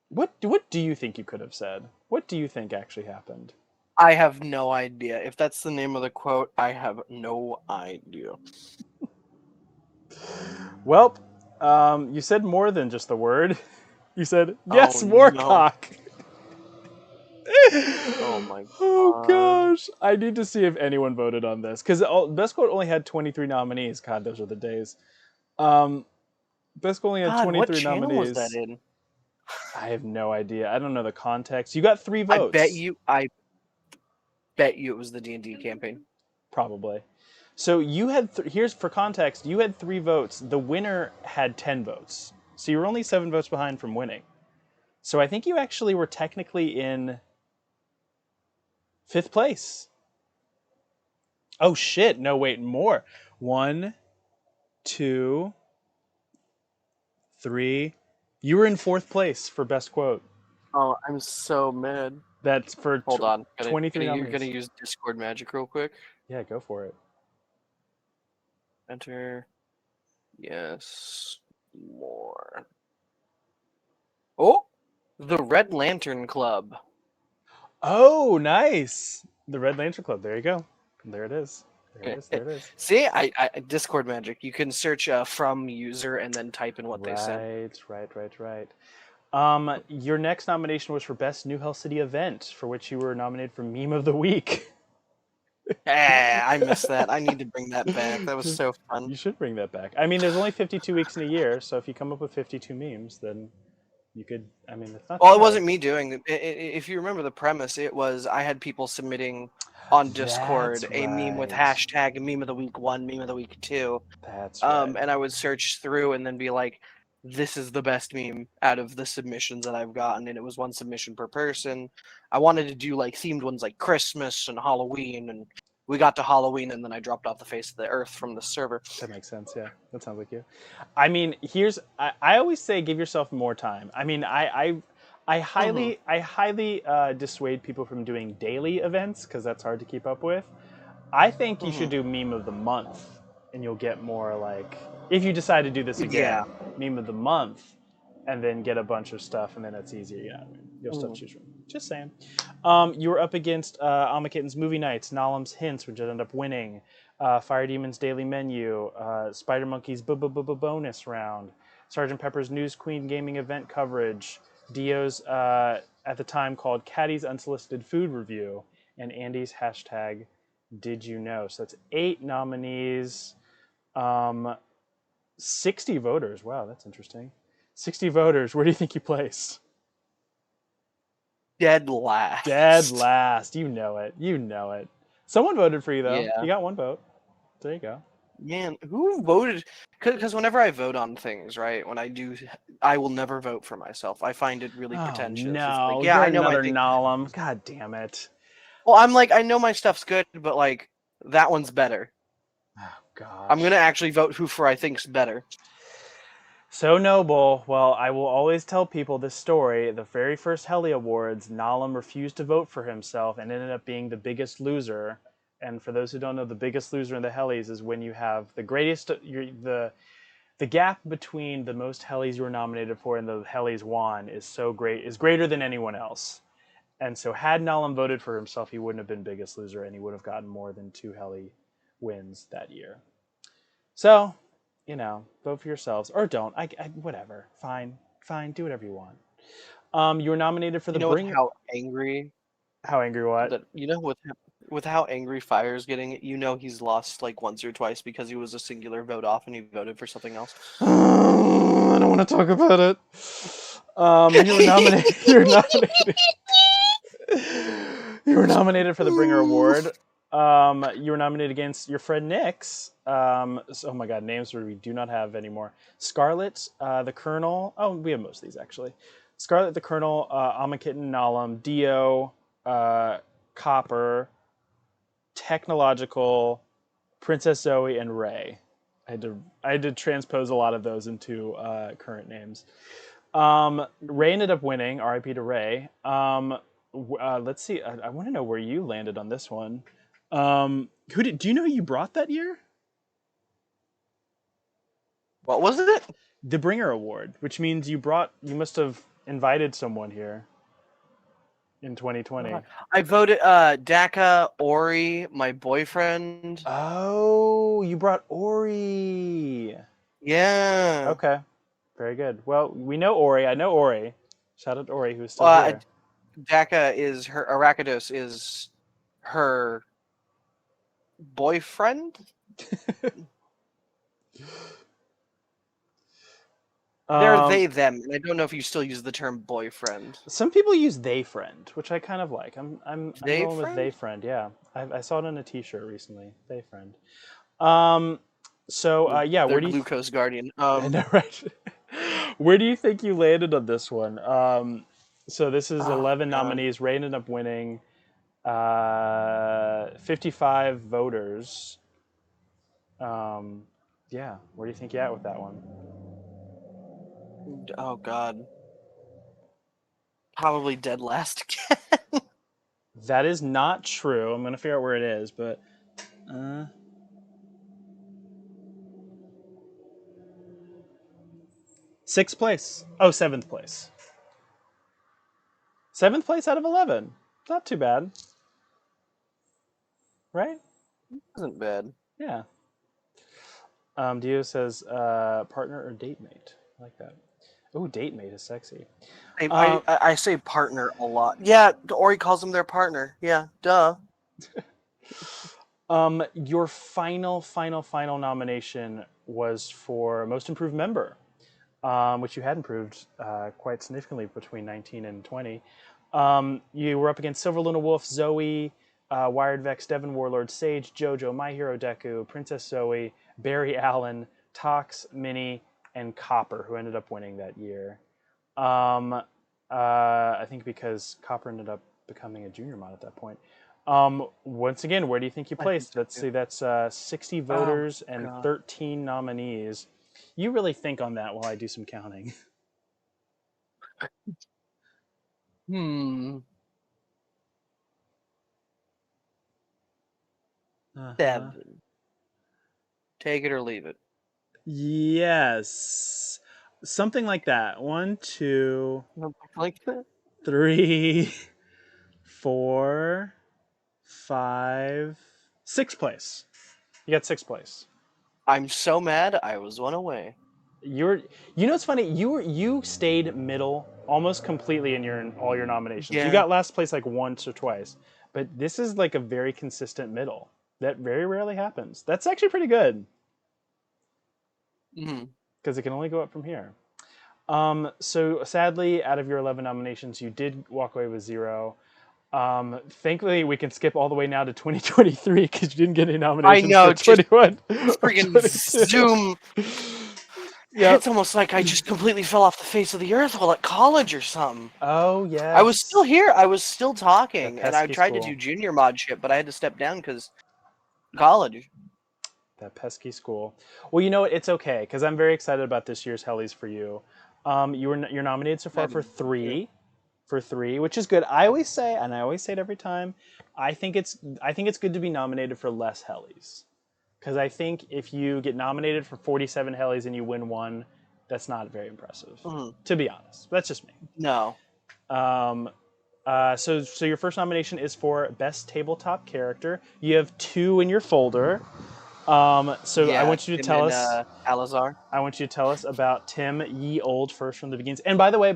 what do you think you could have said? What do you think actually happened? I have no idea. If that's the name of the quote, I have no idea. Well, you said more than just the word. You said Oh yes, more no. cock. Oh my Oh god. gosh, I need to see if anyone voted on this because Best Quote only had 23 nominees. God, those are the days. Um, Best Quote only had God, what 23 channel was that nominees. in? I have no idea. I don't know the context. You got three I bet votes, you I bet you it was the D&D campaign. probably. So you had here's for context. You had 3 votes. The winner had 10 votes. So you were only 7 votes behind from winning. So I think you actually were technically in 5th place. Oh shit! No, wait, more. 1, 2, 3. You were in 4th place for best quote. Oh, I'm so mad. That's for Hold on. 23 You're gonna nominees. use Discord magic real quick. Yeah, go for it. Enter. Yes. More. Oh! The Red Lantern Club. Oh, nice. The Red Lantern Club. There you go. There it is. There it is. There it is. See, I Discord magic. You can search from user and then type in what they said. Right. Your next nomination was for Best New Hell City Event, for which you were nominated for Meme of the Week. I missed that. I need to bring that back. That was Just so fun. you should bring that back. I mean, there's only 52 weeks in a year, so if you come up with 52 memes, then you could. I mean, it's not too Well, it hard. wasn't me doing it. If you remember the premise, it was I had people submitting on Discord That's a meme with right. hashtag meme of the week 1, meme of the week 2. That's right. And I would search through and then be like, this is the best meme out of the submissions that I've gotten. And it was one submission per person. I wanted to do like themed ones like Christmas and Halloween. And we got to Halloween and then I dropped off the face of the earth from the server. That makes sense. Yeah, that sounds like you. I mean, I always say give yourself more time. I mean, Mm-hmm. I highly dissuade people from doing daily events because that's hard to keep up with. I think you should Mm-hmm. do meme of the month, and you'll get more like if you decide to do this Yeah. again, meme of the month, and then get a bunch of stuff, and then it's easier. You know what I mean? You'll still Mm-hmm. choose from. Just saying. You were up against Amakitten's Movie Nights, Nalam's Hints, which ended up winning. Fire Demon's Daily Menu, Spider Monkey's bonus round, Sergeant Pepper's News Queen gaming event coverage, Dio's at the time called Caddy's Unsolicited Food Review, and Andy's hashtag Did You Know. So that's 8 nominees, 60 voters. Wow, that's interesting. 60 voters. Where do you think you placed? Dead Dead last. last. You know it. You know it. Someone voted for you though. Yeah. You got 1 vote. There you go. Man, who voted? Because whenever I vote on things, right, when I do, I will never vote for myself. I find it really Oh pretentious. It's like, no, yeah, you're I know my another thing. Nollum. God damn it. Well, I'm like, I know my stuff's good, but like, that one's better. Oh I'm gosh. gonna actually vote who for I think's better. So noble. Well, I will always tell people this story. The very first Heli Awards, Nalam refused to vote for himself and ended up being the biggest loser. And for those who don't know, the biggest loser in the Helis is when you have the greatest, the gap between the most Helis you were nominated for and the Helis won is so great, is greater than anyone else. And so, had Nalam voted for himself, he wouldn't have been biggest loser, and he would have gotten more than 2 Heli wins that year. So, vote for yourselves or don't. Whatever. Fine, fine. Do whatever you want. You were nominated for You the know, with Bring. how angry How angry? What? that with how angry Fire's getting, you know he's lost like once or twice because he was a singular vote off and he voted for something else. I don't want to talk about it. You were nominated. You were nominated. You were nominated for the Bringer Award. You were nominated against your friend Nix. Oh my God, names we do not have anymore. Scarlet, the Colonel. Oh, we have most of these actually. Scarlet, the Colonel, Amakitten, Nalam, Dio, Copper, Technological, Princess Zoe, and Ray. I had to transpose a lot of those into current names. Ray ended up winning. R.I.P. to Ray. Let's see. I want to know where you landed on this one. Do you know who you brought that year? What was it? The Bringer Award, which means you must have invited someone here in 2020. I voted Daka, Ori, my boyfriend. Oh, you brought Ori. Yeah. Okay, very good. Well, we know Ori. I know Ori. Shout out to Ori, who's still Uh, here. Daka is her Arakidos is her boyfriend. They're they them, and I don't know if you still use the term boyfriend. Some people use they friend, which I kind of like. I'm They going with they friend? friend. Yeah, I saw it on a T-shirt recently. They friend. Yeah, Their where do you? glucose guardian. I know, right? Where do you think you landed on this one? So this is Oh 11 god. nominees. Ray ended up winning. 55 voters. Yeah, where do you think you at with that one? Oh god. Probably dead last again. That is not true. I'm gonna figure out where it is, but sixth place. Oh, seventh place. Seventh place out of 11. Not too bad, right? Isn't bad. Yeah. Dio says partner or date mate. I like that. Oh, date mate is sexy. I say partner a lot. Yeah, Ori calls them their partner. Yeah, duh. Your final nomination was for most improved member, which you had improved quite significantly between 19 and 20. You were up against Silver Luna Wolf, Zoe, Wired Vex, Devon Warlord, Sage, Jojo, My Hero Deku, Princess Zoe, Barry Allen, Tox, Minnie, and Copper, who ended up winning that year. I think because Copper ended up becoming a junior mod at that point. Once again, where do you think you placed? Let's see, that's 60 voters and God. 13 nominees. You really think on that while I do some counting. Hmm. Uh-huh. 7. Take it or leave it. Yes. Something like that. 1, 2, Like that? 3, 4, 5, sixth place. You got sixth place. I'm so mad I was one away. It's funny. You stayed middle almost completely in all your nominations. You Yeah. got last place like once or twice, but this is like a very consistent middle. That very rarely happens. That's actually pretty good Mm-hmm. because it can only go up from here. So sadly, out of your 11 nominations, you did walk away with 0. Thankfully, we can skip all the way now to 2023 because you didn't get any nominations know, for 21 or Freaking 22. Zoom. Yep. It's almost like I just completely fell off the face of the earth while at college or something. Oh yes. I was still here. I was still talking, That and I pesky tried to school. do junior mod shit, but I had to step down because college. That pesky school. Well, you know what? It's okay because I'm very excited about this year's Hellies for you. You're nominated so far I'm for three, which is good. I always say, and I always say it every time, I think it's good to be nominated for less Hellies because I think if you get nominated for 47 Hellies and you win one, that's not very impressive. Mhm. To be honest, that's just me. No. So your first nomination is for best tabletop character. You have two in your folder. So I Yeah, want you to Tim tell and us. Alazar. I want you to tell us about Tim Ye Old first from the beginnings. And by the way,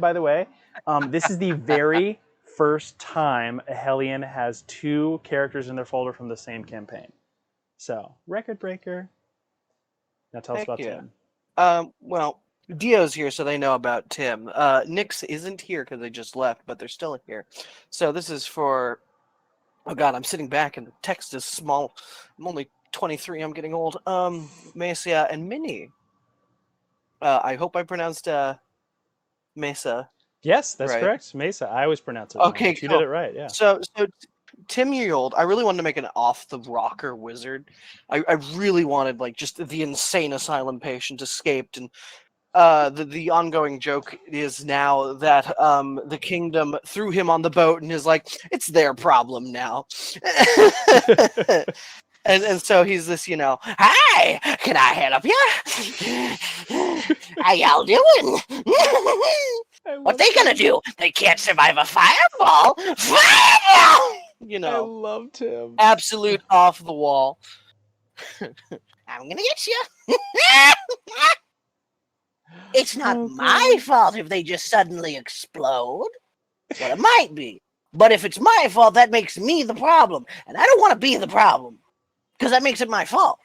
this is the very first time a Hellion has two characters in their folder from the same campaign. So record breaker. Now tell us Heck about yeah. Tim. Well, Dio's here, so they know about Tim. Nyx isn't here because they just left, but they're still here. So this is for. Oh God, I'm sitting back and the text is small. I'm only 23. I'm getting old. Mesa and Minnie. I hope I pronounced Mesa Yes, that's right. correct. Mesa. I always pronounce it wrong, Okay, but you did cool. it right. Yeah. So Tim Year Old, I really wanted to make an off the rocker wizard. I really wanted like just the insane asylum patient escaped, and the ongoing joke is now that the kingdom threw him on the boat and is like, it's their problem now. And so he's this, hi, can I help you? How y'all doing? I What love they gonna Tim. do? They can't survive a fireball. Fireball! I love Tim. Absolute off the wall. I'm gonna get you. It's not Oh, my God. fault if they just suddenly explode. Well, it might be. But if it's my fault, that makes me the problem. And I don't want to be the problem. Because that makes it my fault.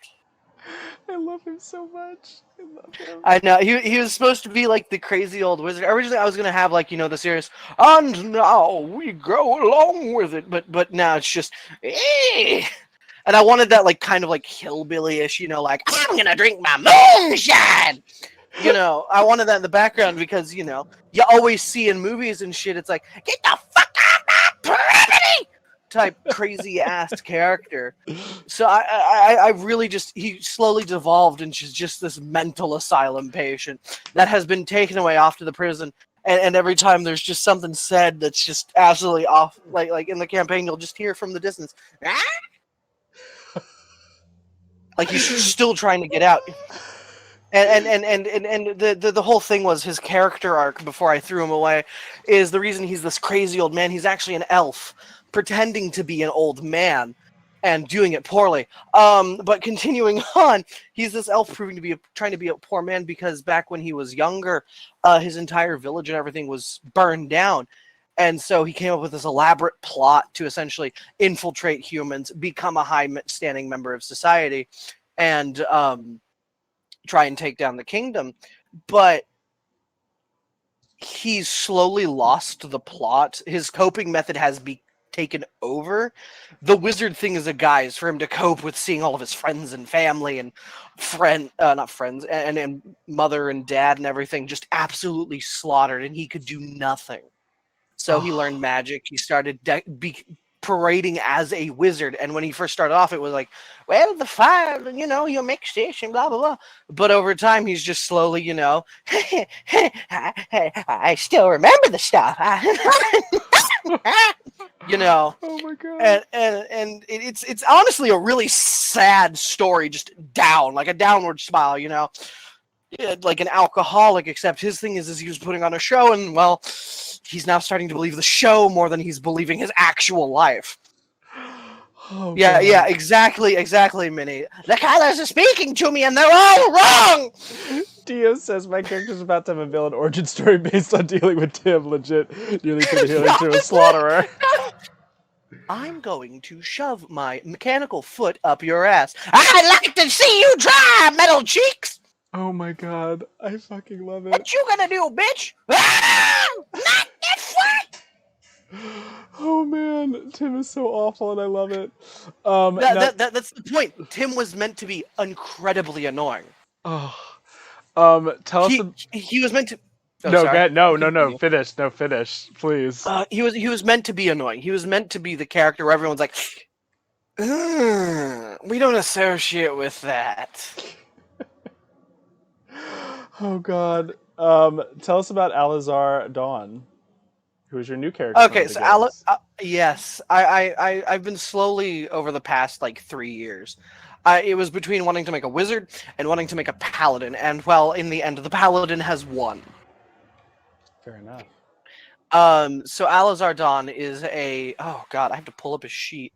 I love him so much. I love him. I know. He was supposed to be like the crazy old wizard. Originally, I was going to have like, the series, and now we go along with it. But now it's just, eh. And I wanted that like kind of like hillbilly-ish, like, I'm going to drink my moonshine. I wanted that in the background because, you always see in movies and shit, it's like, get the fuck out of my property type crazy ass character. So I really he slowly devolved into just this mental asylum patient that has been taken away off to the prison. And every time there's just something said that's just absolutely off, like in the campaign, you'll just hear from the distance, ah! Like he's still trying to get out. And the whole thing was his character arc before I threw him away is the reason he's this crazy old man. He's actually an elf pretending to be an old man and doing it poorly. But continuing on, he's this elf proving to be trying to be a poor man because back when he was younger, his entire village and everything was burned down. And so he came up with this elaborate plot to essentially infiltrate humans, become a high-standing member of society, and try and take down the kingdom. But he's slowly lost the plot. His coping method has taken over. The wizard thing is a guise for him to cope with seeing all of his friends and family and not friends, and mother and dad and everything just absolutely slaughtered, and he could do nothing. So he learned magic. He started parading as a wizard, and when he first started off, it was like, well, the fire, your mixation, blah blah blah. But over time, he's just slowly, I still remember the stuff. Oh my God. And it's honestly a really sad story, just like a downward spiral, like an alcoholic, except his thing is he was putting on a show, and well, he's now starting to believe the show more than he's believing his actual life. Oh, Yeah, God. yeah, exactly, Minnie. The colors are speaking to me, and they're all wrong. Dio says my character's about to have a villain origin story based on dealing with Tim, legit nearly from a healer to a slaughterer. I'm going to shove my mechanical foot up your ass. I'd like to see you try, metal cheeks. Oh my God, I fucking love it. What you gonna do, bitch? Ah! Not that foot! Oh man, Tim is so awful, and I love it. That's the point. Tim was meant to be incredibly annoying. Tell us. He was meant to. Oh, No, sorry. no. Finish, please. He was meant to be annoying. He was meant to be the character where everyone's like, We don't associate with that. Oh God. Tell us about Alizar Dawn, who is your new character from Okay, the so games. yes, I've been slowly over the past like 3 years. It was between wanting to make a wizard and wanting to make a paladin, and well, in the end, the paladin has won. Fair enough. So Alazar Dawn is a oh god, I have to pull up his sheet.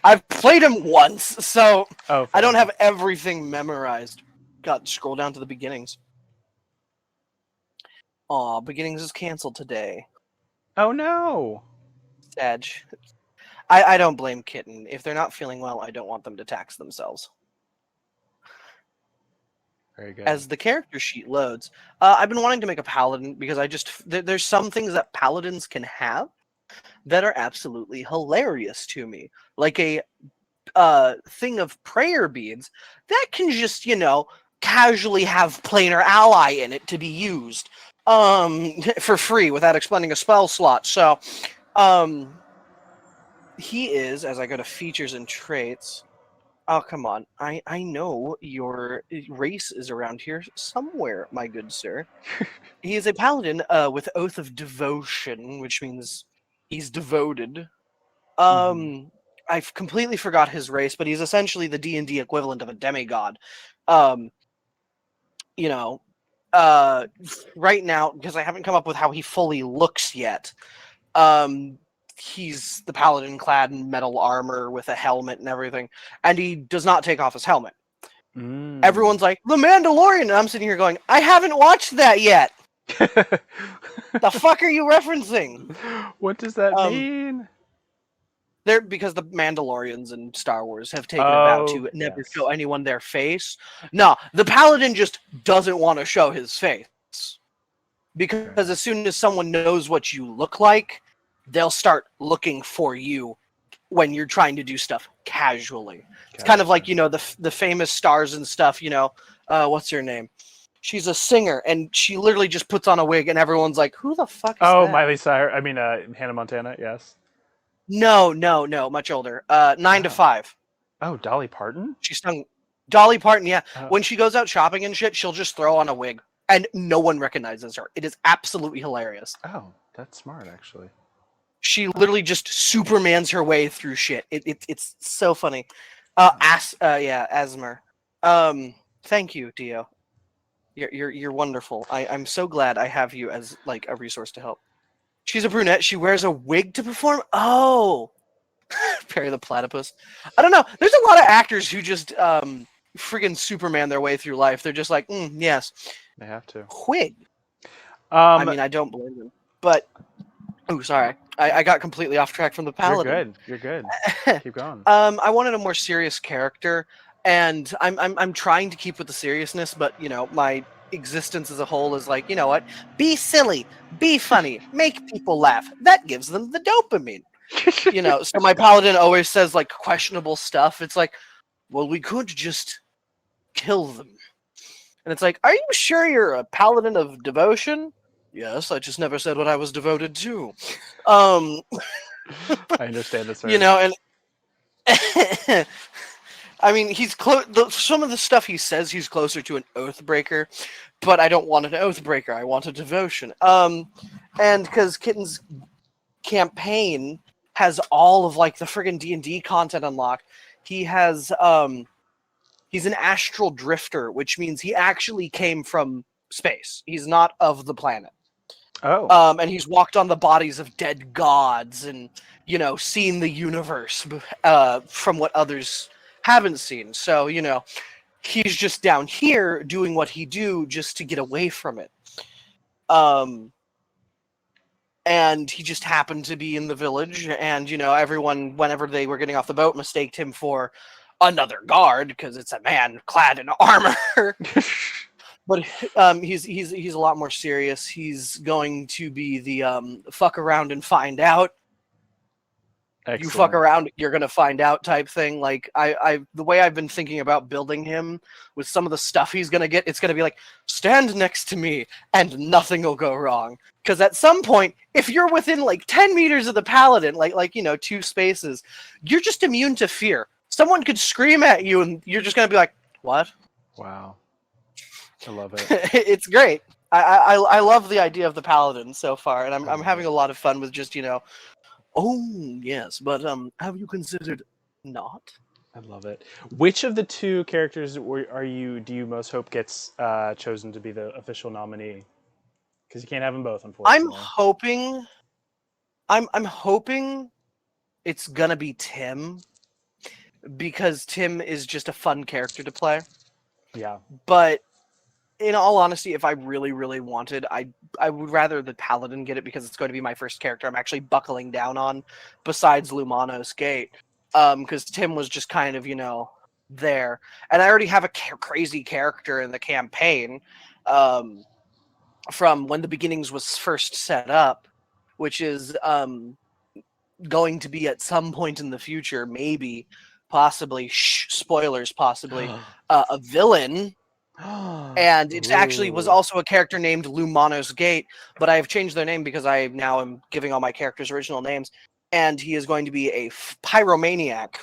I've played him once, so Oh, I fair don't enough. have everything memorized. God, scroll down to the beginnings. Aw, beginnings is canceled today. Oh no. Sad. I don't blame Kitten. If they're not feeling well, I don't want them to tax themselves. Very good. As the character sheet loads, I've been wanting to make a paladin because there's some things that paladins can have that are absolutely hilarious to me, like a thing of prayer beads that can just casually have planar ally in it to be used for free without expending a spell slot. So um he is, as I go to features and traits. Oh, come on. I know your race is around here somewhere, my good sir. He is a paladin with Oath of Devotion, which means he's devoted. Mm-hmm. I completely forgot his race, but he's essentially the D&D equivalent of a demigod. Um, you know, uh, right now, because I haven't come up with how he fully looks yet, um, he's the paladin clad in metal armor with a helmet and everything, and he does not take off his helmet. Mm. Everyone's like, The Mandalorian, and I'm sitting here going, I haven't watched that yet. The fuck are you referencing? What does that Um, mean? they're because the Mandalorians in Star Wars have taken a vow Oh, to never show yes. anyone their face. No, the Paladin just doesn't want to show his face. Fair Because enough. as soon as someone knows what you look like, they'll start looking for you when you're trying to do stuff casually. It's kind of like, Gotcha. the famous stars and stuff, what's her name? She's a singer and she literally just puts on a wig and everyone's like, "Who the fuck is Oh, that?" Miley Cyrus. I mean, Hannah Montana. Yes. No, no, no, much older. 9 to Oh. 5. Oh, Dolly Parton. She sung Dolly Parton, yeah. Oh. When she goes out shopping and shit, she'll just throw on a wig and no one recognizes her. It is absolutely hilarious. Oh, that's smart, actually. She literally just Supermans her way through shit. It's so funny. Yeah, Asmer. Thank you, Dio. You're wonderful. I'm so glad I have you as like a resource to help. She's a brunette. She wears a wig to perform. Oh, Perry the Platypus. I don't know. There's a lot of actors who just friggin' Superman their way through life. They're just like, yes, They have to. wig. I Um, mean, I don't blame them. But oh, sorry, I got completely off track from the you're Paladin. good. You're good. Keep going. I wanted a more serious character, and I'm trying to keep with the seriousness, but my existence as a whole is like, what? Be silly, be funny, make people laugh. That gives them the dopamine. So my paladin always says like questionable stuff. It's like, well, we could just kill them. And it's like, are you sure you're a paladin of devotion? Yes, I just never said what I was devoted to. Um, I understand this you urge. know, and I mean, he's close. Some of the stuff he says, he's closer to an oathbreaker, but I don't want an oathbreaker. I want a devotion. And because Kitten's campaign has all of like the friggin' D&D content unlocked, he has he's an astral drifter, which means he actually came from space. He's not of the planet. Oh. And he's walked on the bodies of dead gods and seen the universe from what others haven't seen. So he's just down here doing what he do just to get away from it. And he just happened to be in the village, and everyone, whenever they were getting off the boat, mistaked him for another guard because it's a man clad in armor. But he's a lot more serious. He's going to be the fuck around and find out. you fuck Excellent. around, you're gonna find out type thing. Like the way I've been thinking about building him with some of the stuff he's gonna get, it's gonna be like stand next to me and nothing will go wrong. Because at some point, if you're within like 10 meters of the paladin, like 2 spaces, you're just immune to fear. Someone could scream at you and you're just gonna be like, what? Wow. I love it. It's great. I love the idea of the paladin so far, and I I'm love having it. a lot of fun with just oh yes, but have you considered not? I love it. Which of the two characters do you most hope gets chosen to be the official nominee? Because you can't have them both, I'm unfortunately. hoping I'm hoping it's gonna be Tim because Tim is just a fun character to play. Yeah. But in all honesty, if I really, really wanted, I would rather the Paladin get it because it's going to be my first character I'm actually buckling down on, besides Loumonos Gate. Because Tim was just kind of there, and I already have a crazy character in the campaign, from when the beginnings was first set up, which is going to be at some point in the future, maybe, possibly, spoilers, possibly, a villain. And it actually was Ooh. also a character named Loumonos Gate, but I have changed their name because I now am giving all my characters original names. And he is going to be a pyromaniac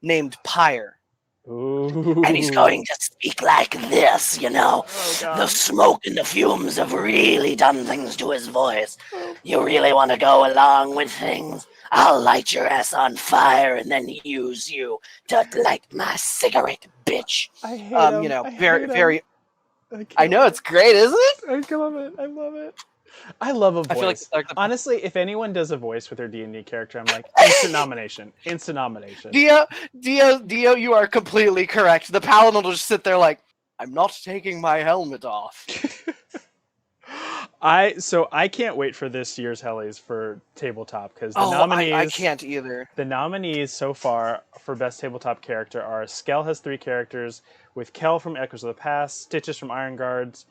named Pyre. And he's Ooh. going to speak like this, Oh The God. smoke and the fumes have really done things to his voice. Oh. You really want to go along with things? I'll light your ass on fire and then use you to light my cigarette, bitch. I hate him. I Very, hate him. very. I I can't know wait. it's great, isn't it? I love it. I love it. I love a I feel like voice. Honestly, if anyone does a voice with their D&D character, I'm like, instant nomination. Instant nomination. Dio, you are completely correct. The paladin will just sit there like, I'm not taking my helmet off. I can't wait for this year's Hellies for tabletop because Oh, I can't either. the nominees so far for best tabletop character are Skell has 3 characters with Kel from Echoes of the Past, Stitches from Iron Gods,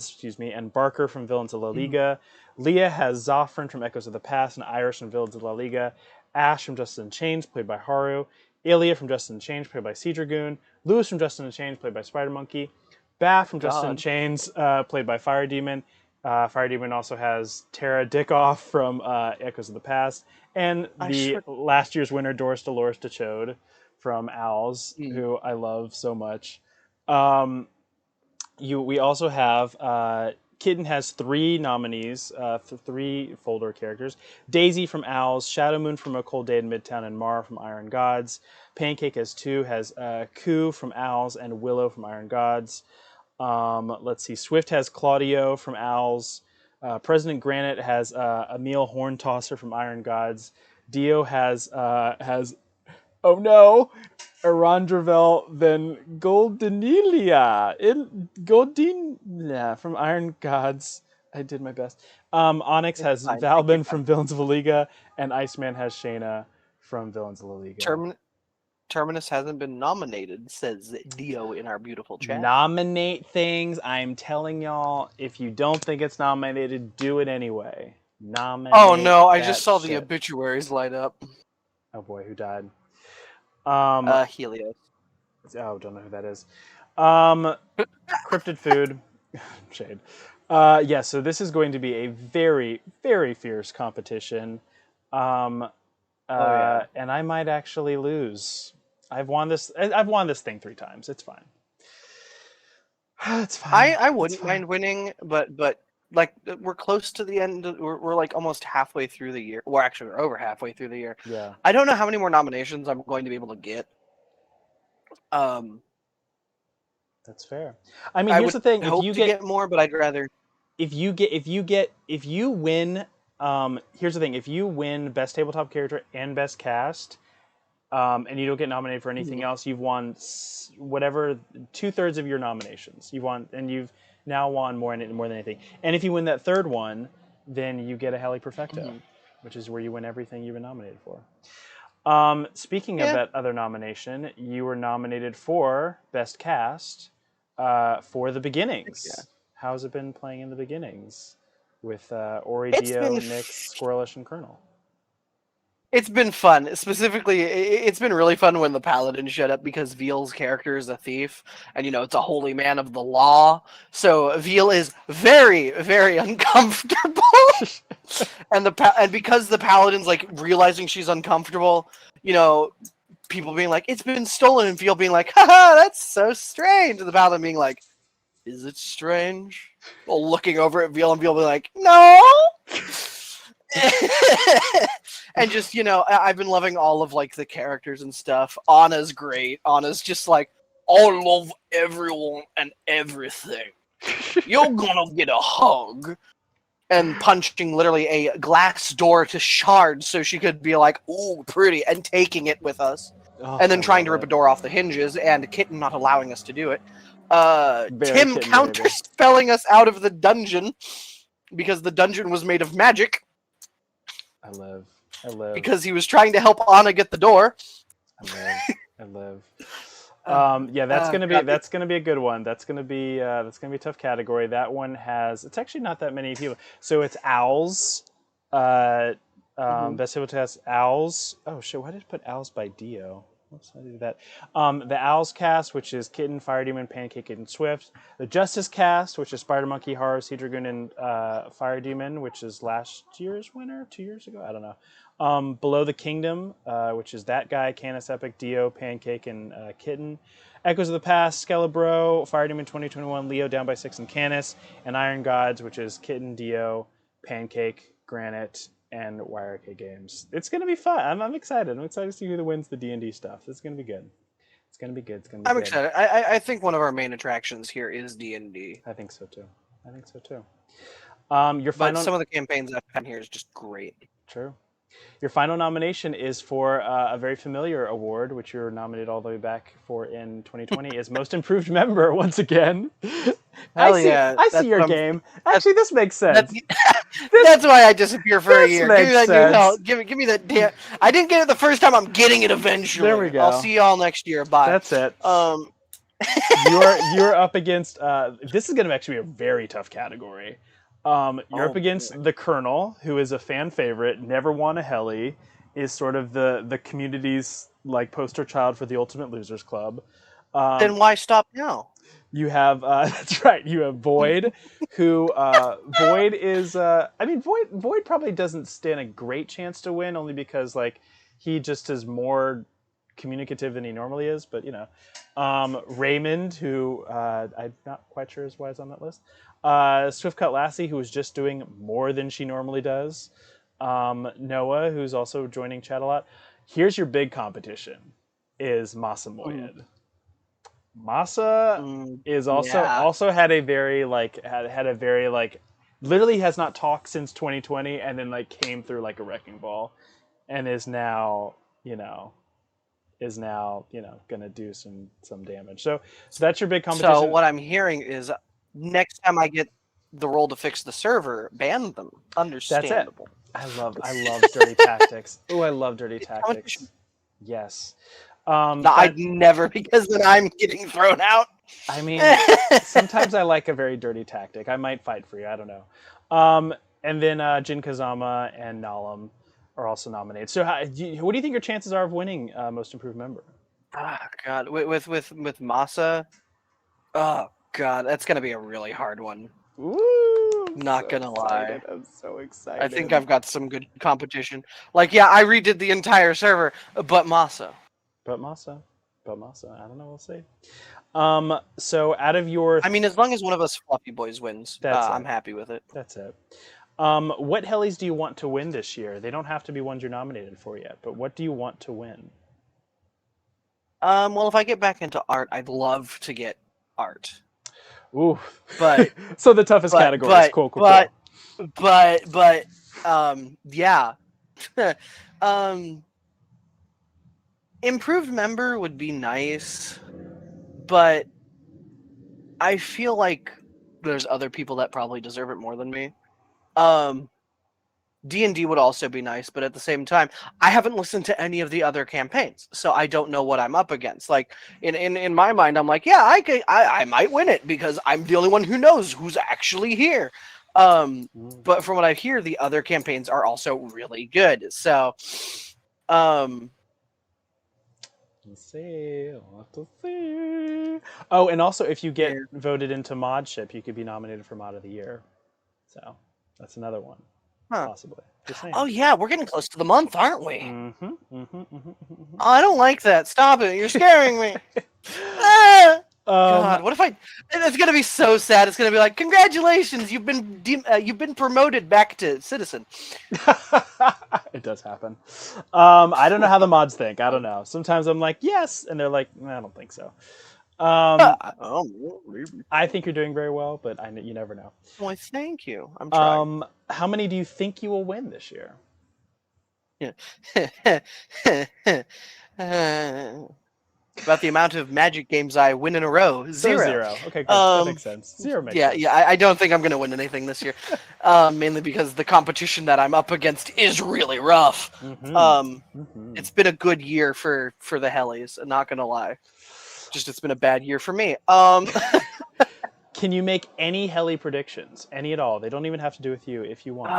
excuse me, and Barker from Villains of La Liga. Leah has Zoffrin from Echoes of the Past and Iris from Villains of La Liga. Ash from Justice in Chains, played by Haru. Ilya from Justice in Chains, played by Sea Dragoon. Lewis from Justice in Chains, played by Spider Monkey. Bath from Justice in God. Chains, played by Fire Demon. Fire Demon also has Tara Dickoff from Echoes of the Past, and I the swear. last year's winner, Doris Dolores DeChode from Owls, Mm. who I love so much. We also have Kitten has 3 nominees for 3 Foldor characters: Daisy from Owls, Shadow Moon from A Cold Day in Midtown, and Mara from Iron Gods. Pancake has 2, has Ku from Owls and Willow from Iron Gods. Let's see. Swift has Claudio from Owls. President Granite has Emil Horntosser from Iron Gods. Dio has oh no, Arandravel then Goldinia from Iron Gods. I did my best. Onyx It's has fine. Take your Valbin time. from Villains of La Liga, and Iceman has Shayna from Villains of La Liga. Terminus hasn't been nominated, says Dio in our beautiful chat. Nominate things. I'm telling y'all, if you don't think it's nominated, do it anyway. Nominate. Oh no, I just that saw the shit. obituaries light up. Oh boy, who died? Helios. Oh, don't know who that is. Cryptid food. Shade. Yeah, so this is going to be a very, very fierce competition. Oh yeah. And I might actually lose. I've won this thing 3 times. It's fine. It's fine. I It's wouldn't fine. mind winning, but like we're close to the end. We're like almost halfway through the year. Well, actually, we're over halfway through the year. Yeah. I don't know how many more nominations I'm going to be able to get. That's fair. I mean, I here's would the thing: hope to get more, but I'd rather. if you win, here's the thing: if you win best tabletop character and best cast, and you don't get nominated for anything else, you've won whatever 2/3 of your nominations. You've won, and you've now won more than anything. And if you win that third one, then you get a Heli Perfecto, which is where you win everything you've been nominated for. Speaking of Yeah. that other nomination, you were nominated for Best Cast for The Beginnings. Yeah. How's it been playing in The Beginnings with Ori, It's Dio, been Nyx, Squirrelish, and Colonel? It's been fun. Specifically, it's been really fun when the paladin showed up because Veal's character is a thief, and it's a holy man of the law. So Veal is very, very uncomfortable, and because the paladin's like realizing she's uncomfortable, people being like, "It's been stolen," and Veal being like, "Haha, that's so strange," and the paladin being like, "Is it strange?" Well, looking over at Veal and Veal being like, "No." And just I've been loving all of like the characters and stuff. Anna's great. Anna's just like, I love everyone and everything. You're gonna get a hug. And punching literally a glass door to shards so she could be like, ooh, pretty, and taking it with us. Oh, And then I trying to love rip a it. door off the hinges and Kitten not allowing us to do it. Very Tim kitten counterspelling us out of the dungeon because the dungeon was made of magic. I live. Because he was trying to help Anna get the door. I live. Yeah, that's gonna be a good one. That's gonna be a tough category. That one it's actually not that many people. So it's owls. Best able to has owls. Oh shit! Why did I put owls by Dio? Whoops, I did that. The Owls cast, which is Kitten, Fire Demon, Pancake, and Swift. The Justice cast, which is Spider Monkey, Haru, Sea Dragoon, and Fire Demon, which is last year's winner, 2 years ago. I don't know. Below the Kingdom, which is that guy, Canis Epic, Dio, Pancake, and Kitten. Echoes of the Past, Skelebro, Fire Demon 2021, Leo down by 6 and Canis, and Iron Gods, which is Kitten, Dio, Pancake, Granite, and YRK Games. It's going to be fun. I'm excited. I'm excited to see who wins the D&D stuff. It's going to be good. It's going to be good. I'm excited. I think one of our main attractions here is D&D. I think so too. But some of the campaigns I've had here is just great. True. Your final nomination is for a very familiar award, which you're nominated all the way back for in 2020, is Most Improved Member once again. I see your game. Actually, this makes sense. That's why I disappear for a year. Give me that new help. Give me that damn. I didn't get it the first time. I'm getting it eventually. There we go. I'll see y'all next year. Bye. That's it. You're up against. This is going to actually be a very tough category. You're up against the Colonel, who is a fan favorite, never won a heli, is sort of the community's like poster child for the Ultimate Losers Club. Then why stop now? You have that's right. You have Void, who Void is. Void probably doesn't stand a great chance to win, only because like he just is more communicative than he normally is. But Raymond, who I'm not quite sure is why he's on that list. Swiftcut Lassie, who is just doing more than she normally does. Noah, who's also joining chat a lot. Here's your big competition: is Masa Moyed. Masa is also had a very had a very literally has not talked since 2020, and then came through like a wrecking ball, and is now gonna do some damage. So that's your big competition. So what I'm hearing is next time I get the role to fix the server, ban them. Understandable. That's it. I love dirty tactics. Oh, I love dirty tactics. Yes. I'd never, because then I'm getting thrown out. I mean, sometimes I like a very dirty tactic. I might fight for you. I don't know. And then Jin Kazama and Nalam are also nominated. So, what do you think your chances are of winning Most Improved Member? Oh God, with Masa. Oh God, that's gonna be a really hard one. Ooh, Not gonna lie. I'm so excited. I think I've got some good competition. I redid the entire server, but Masa. But Masa. I don't know. We'll see. So out of your... I mean, as long as one of us fluffy boys wins, I'm happy with it. That's it. What helis do you want to win this year? They don't have to be ones you're nominated for yet, but what do you want to win? Well, if I get back into art, I'd love to get art. Ooh. But so the toughest categories. Cool. Yeah. Improved member would be nice, but I feel like there's other people that probably deserve it more than me. D&D would also be nice, but at the same time, I haven't listened to any of the other campaigns, so I don't know what I'm up against. Like in my mind, I'm like, yeah, I might win it because I'm the only one who knows who's actually here. But from what I hear, the other campaigns are also really good. So Let's see. We'll have to see. Oh, and also, if you get Yeah. voted into Modship, you could be nominated for Mod of the Year. So that's another one, Huh. possibly. Just saying. Oh yeah, we're getting close to the month, aren't we? Mm-hmm, mm-hmm, mm-hmm, mm-hmm. Oh, I don't like that. Stop it. You're scaring me. Ah! God, what if I? It's gonna be so sad. It's gonna be like, congratulations, you've been promoted back to citizen. It does happen. I don't know how the mods think. I don't know. Sometimes I'm like, yes, and they're like, I don't think so. Oh, maybe. I think you're doing very well, but you never know. Why, thank you. I'm trying. How many do you think you will win this year? About the amount of Magic games I win in a row, So 0. zero. Okay, good. That makes sense. Zero makes sense. Yeah. I don't think I'm gonna win anything this year, mainly because the competition that I'm up against is really rough. It's been a good year for the Hellies. I'm not gonna lie. Just it's been a bad year for me. Can you make any Heli predictions? Any at all? They don't even have to do with you if you want.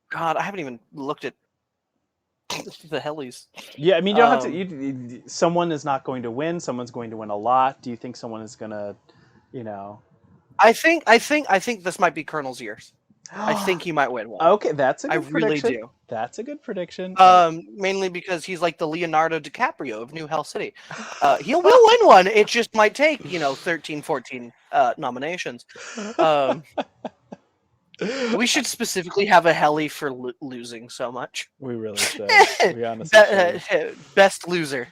God, I haven't even looked at the Hellies. Yeah, I mean, you don't have to. Someone is not going to win. Someone's going to win a lot. Do you think someone is gonna, you know? I think this might be Colonel's years. I think he might win one. Okay, that's a good I really prediction. do. That's a good prediction. Mainly because he's like the Leonardo DiCaprio of New Hell City. He will win one. It just might take 13, 14 nominations. We should specifically have a heli for losing so much. We really should. We honestly should. Best loser.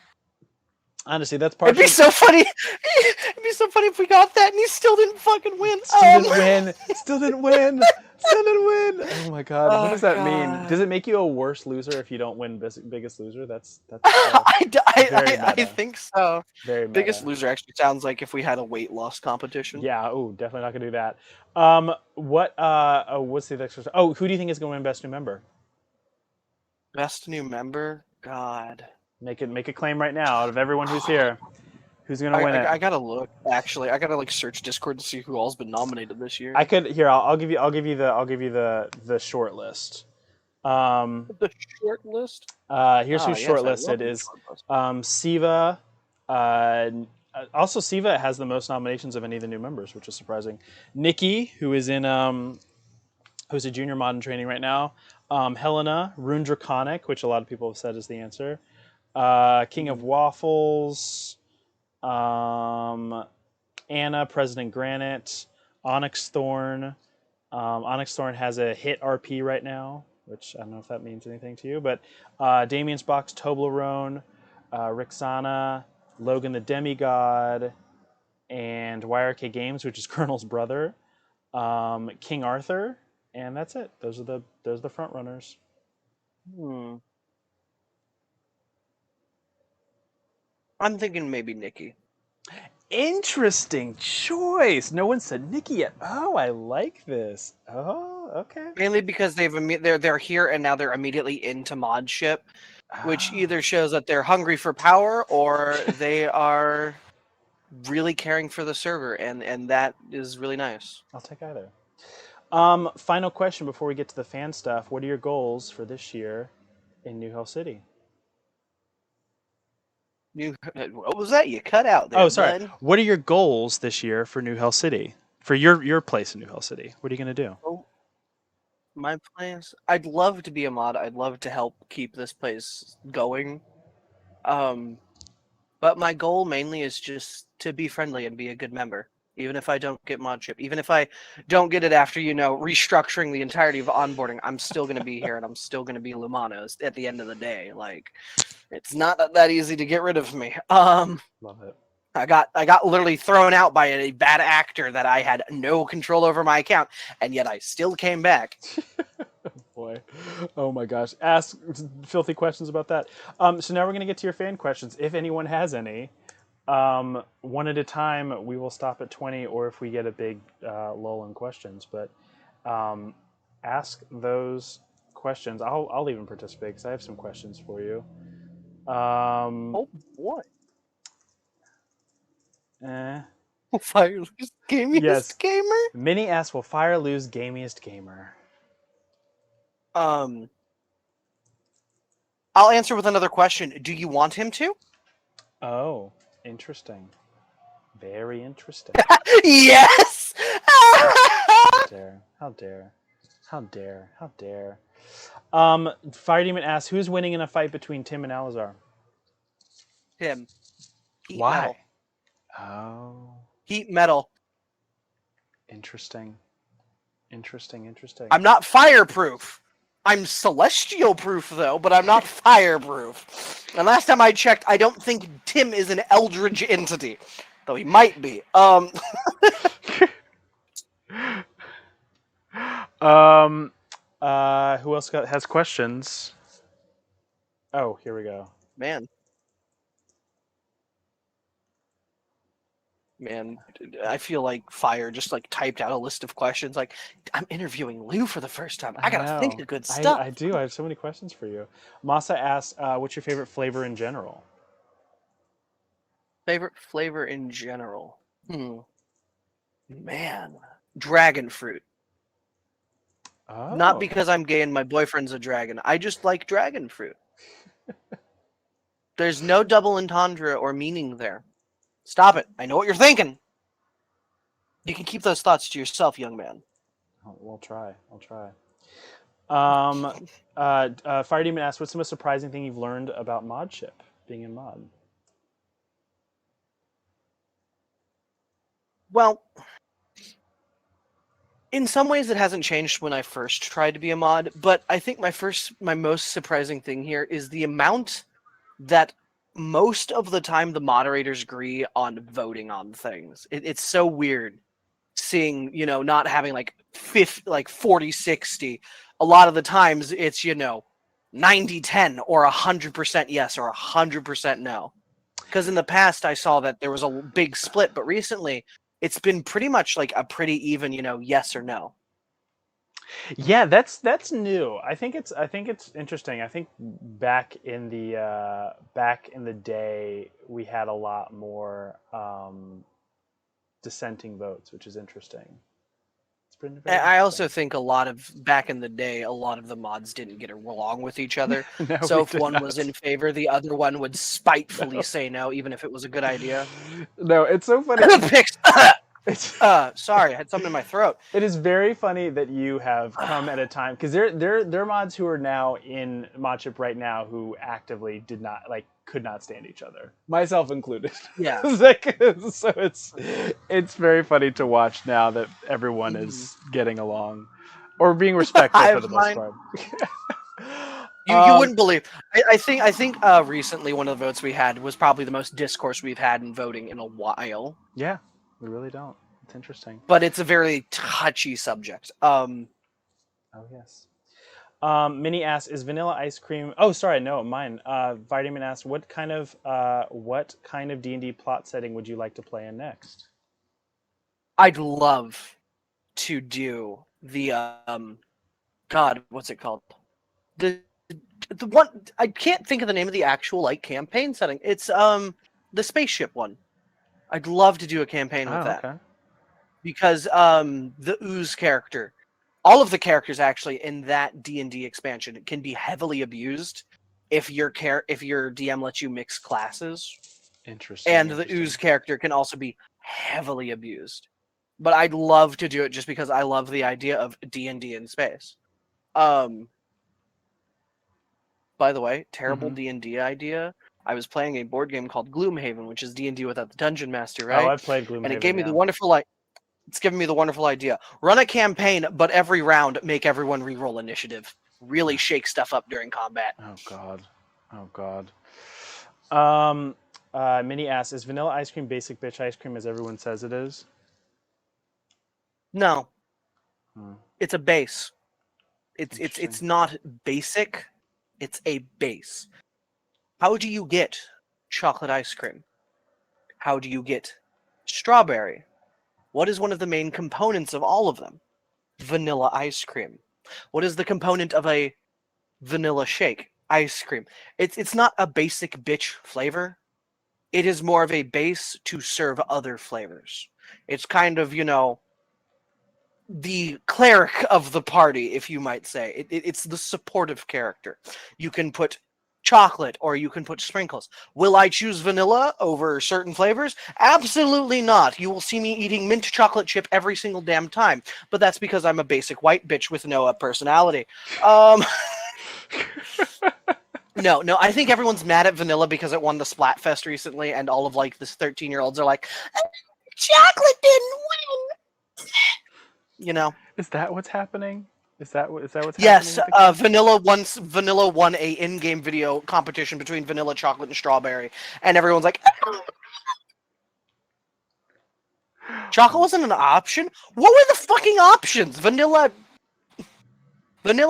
Honestly, that's part. It'd be so funny. It'd be so funny if we got that and he still didn't fucking win. Still didn't win. Still didn't win. Still didn't win. Oh my god. What does that mean? Does it make you a worse loser if you don't win Biggest Loser? That's I think so. Very meta. Biggest Loser actually sounds like if we had a weight loss competition. Yeah. Oh, definitely not gonna do that. What's the next question? Oh, who do you think is gonna win Best New Member? Best new member? God. Make a claim right now out of everyone who's here. Who's gonna win it? I gotta look. Actually, I gotta search Discord to see who all's been nominated this year. I could here. I'll give you the short list. The short list. Here's who's shortlisted is Siva. Also, Siva has the most nominations of any of the new members, which is surprising. Nikki, who is in who's a junior mod in training right now. Helena, Rune Draconic, which a lot of people have said is the answer. King of Waffles. Anna, President Granite, Onyx Thorn. Onyx Thorn has a hit RP right now, which I don't know if that means anything to you, but Damien's Box, Toblerone, Rixana, Logan the Demigod, and YRK Games, which is Colonel's brother, King Arthur, and that's it. Those are the front runners. I'm thinking maybe Nikki. Interesting choice. No one said Nikki yet. Oh, I like this. Oh, okay. Mainly because they're here and now they're immediately into modship, which either shows that they're hungry for power or they are really caring for the server, and that is really nice. I'll take either. Final question before we get to the fan stuff. What are your goals for this year in New Hell City? What was that? You cut out there. Oh, sorry. Bud. What are your goals this year for New Hell City? For your place in New Hell City? What are you going to do? Oh, my plans? I'd love to be a mod. I'd love to help keep this place going. But my goal mainly is just to be friendly and be a good member. Even if I don't get modship, even if I don't get it after, restructuring the entirety of onboarding, I'm still going to be here and I'm still going to be Loumonos at the end of the day. It's not that easy to get rid of me. Love it. I got literally thrown out by a bad actor that I had no control over my account, and yet I still came back. Boy, oh my gosh! Ask filthy questions about that. So now we're gonna get to your fan questions, if anyone has any. One at a time. We will stop at 20, or if we get a big lull in questions. But ask those questions. I'll even participate because I have some questions for you. Oh boy. Fire lose gamiest gamer? Minnie asks, will Fire lose gamiest gamer? I'll answer with another question. Do you want him to? Oh, interesting. Very interesting. Yes. How dare? How dare? How dare? How dare? Fire Demon asks, who's winning in a fight between Tim and Alazar? Him. Heat Why? metal. Oh, Heat metal. interesting. Interesting. I'm not fireproof. I'm celestial proof though, but I'm not fireproof. And last time I checked, I don't think Tim is an eldritch entity, though he might be. Who else has questions? Oh, here we go. Man, I feel like Fire just like typed out a list of questions. Like, I'm interviewing Lou for the first time. I I gotta think know. of good I, stuff. I do. I have so many questions for you. Masa asks, what's your favorite flavor in general? Favorite flavor in general? Man, dragon fruit. Not Oh. because I'm gay and my boyfriend's a dragon. I just like dragon fruit. There's no double entendre or meaning there. Stop it. I know what you're thinking. You can keep those thoughts to yourself, young man. We'll try. I'll try. Fire Demon asks, what's the most surprising thing you've learned about modship, being in mod? Well, in some ways it hasn't changed when I first tried to be a mod, but I think my most surprising thing here is the amount that most of the time the moderators agree on voting on things. It's so weird seeing, not having like 40-60. A lot of the times it's, 90-10 or 100% yes or 100% no. Because in the past I saw that there was a big split, but recently it's been pretty much like a pretty even, yes or no. Yeah, that's new. I think it's interesting. I think back in the day we had a lot more dissenting votes, which is interesting. It's been very I also interesting. think back in the day, a lot of the mods didn't get along with each other. No, So we if did one was not. in favor, the other one would spitefully No. say no, even if it was a good idea. No, it's so funny. Picks. It's Sorry, I had something in my throat. it is very funny that you have come at a time because there are mods who are now in modship right now who actively did not could not stand each other, myself included. Yeah. So it's very funny to watch now that everyone Mhm. is getting along or being respectful I for the most find part. you wouldn't believe. I think recently one of the votes we had was probably the most discourse we've had in voting in a while. Yeah, we really don't. It's interesting. But it's a very touchy subject. Oh yes. Minnie asks, "Is vanilla ice cream?" Oh, sorry, no, mine. Vitamin asks, "What kind of D&D plot setting would you like to play in next?" I'd love to do the God, what's it called? The one I can't think of the name of the actual like campaign setting. It's the spaceship one. I'd love to do a campaign with Oh, that okay. because the ooze character, all of the characters actually in that D&D expansion can be heavily abused if your DM lets you mix classes, Interesting. and the Interesting. ooze character can also be heavily abused. But I'd love to do it just because I love the idea of D&D in space. By the way, terrible Mhm. D&D idea. I was playing a board game called Gloomhaven, which is D&D without the dungeon master, Oh, right? I've played And it Gloomhaven. gave me Yeah. it's given me the wonderful idea. Run a campaign, but every round make everyone reroll initiative. Really shake stuff up during combat. Oh God. Oh God. Minnie asks, "Is vanilla ice cream basic bitch ice cream as everyone says it is?" No, Hmm. it's a base. Interesting. It's not basic. It's a base. How do you get chocolate ice cream? How do you get strawberry? What is one of the main components of all of them? Vanilla ice cream. What is the component of a vanilla shake? Ice cream. It's not a basic bitch flavor. It is more of a base to serve other flavors. It's kind of, the cleric of the party, if you might say. It's the supportive character. You can put chocolate, or you can put sprinkles. Will I choose vanilla over certain flavors? Absolutely not. You will see me eating mint chocolate chip every single damn time, but that's because I'm a basic white bitch with no personality. Um, no, I think everyone's mad at vanilla because it won the Splatfest recently, and all of like this 13-year-olds are like, chocolate didn't win. You know. Is that what's happening? Is that what's happening Yes, with the game? Vanilla won a in-game video competition between vanilla, chocolate, and strawberry, and everyone's like, chocolate wasn't an option. What were the fucking options? Vanilla,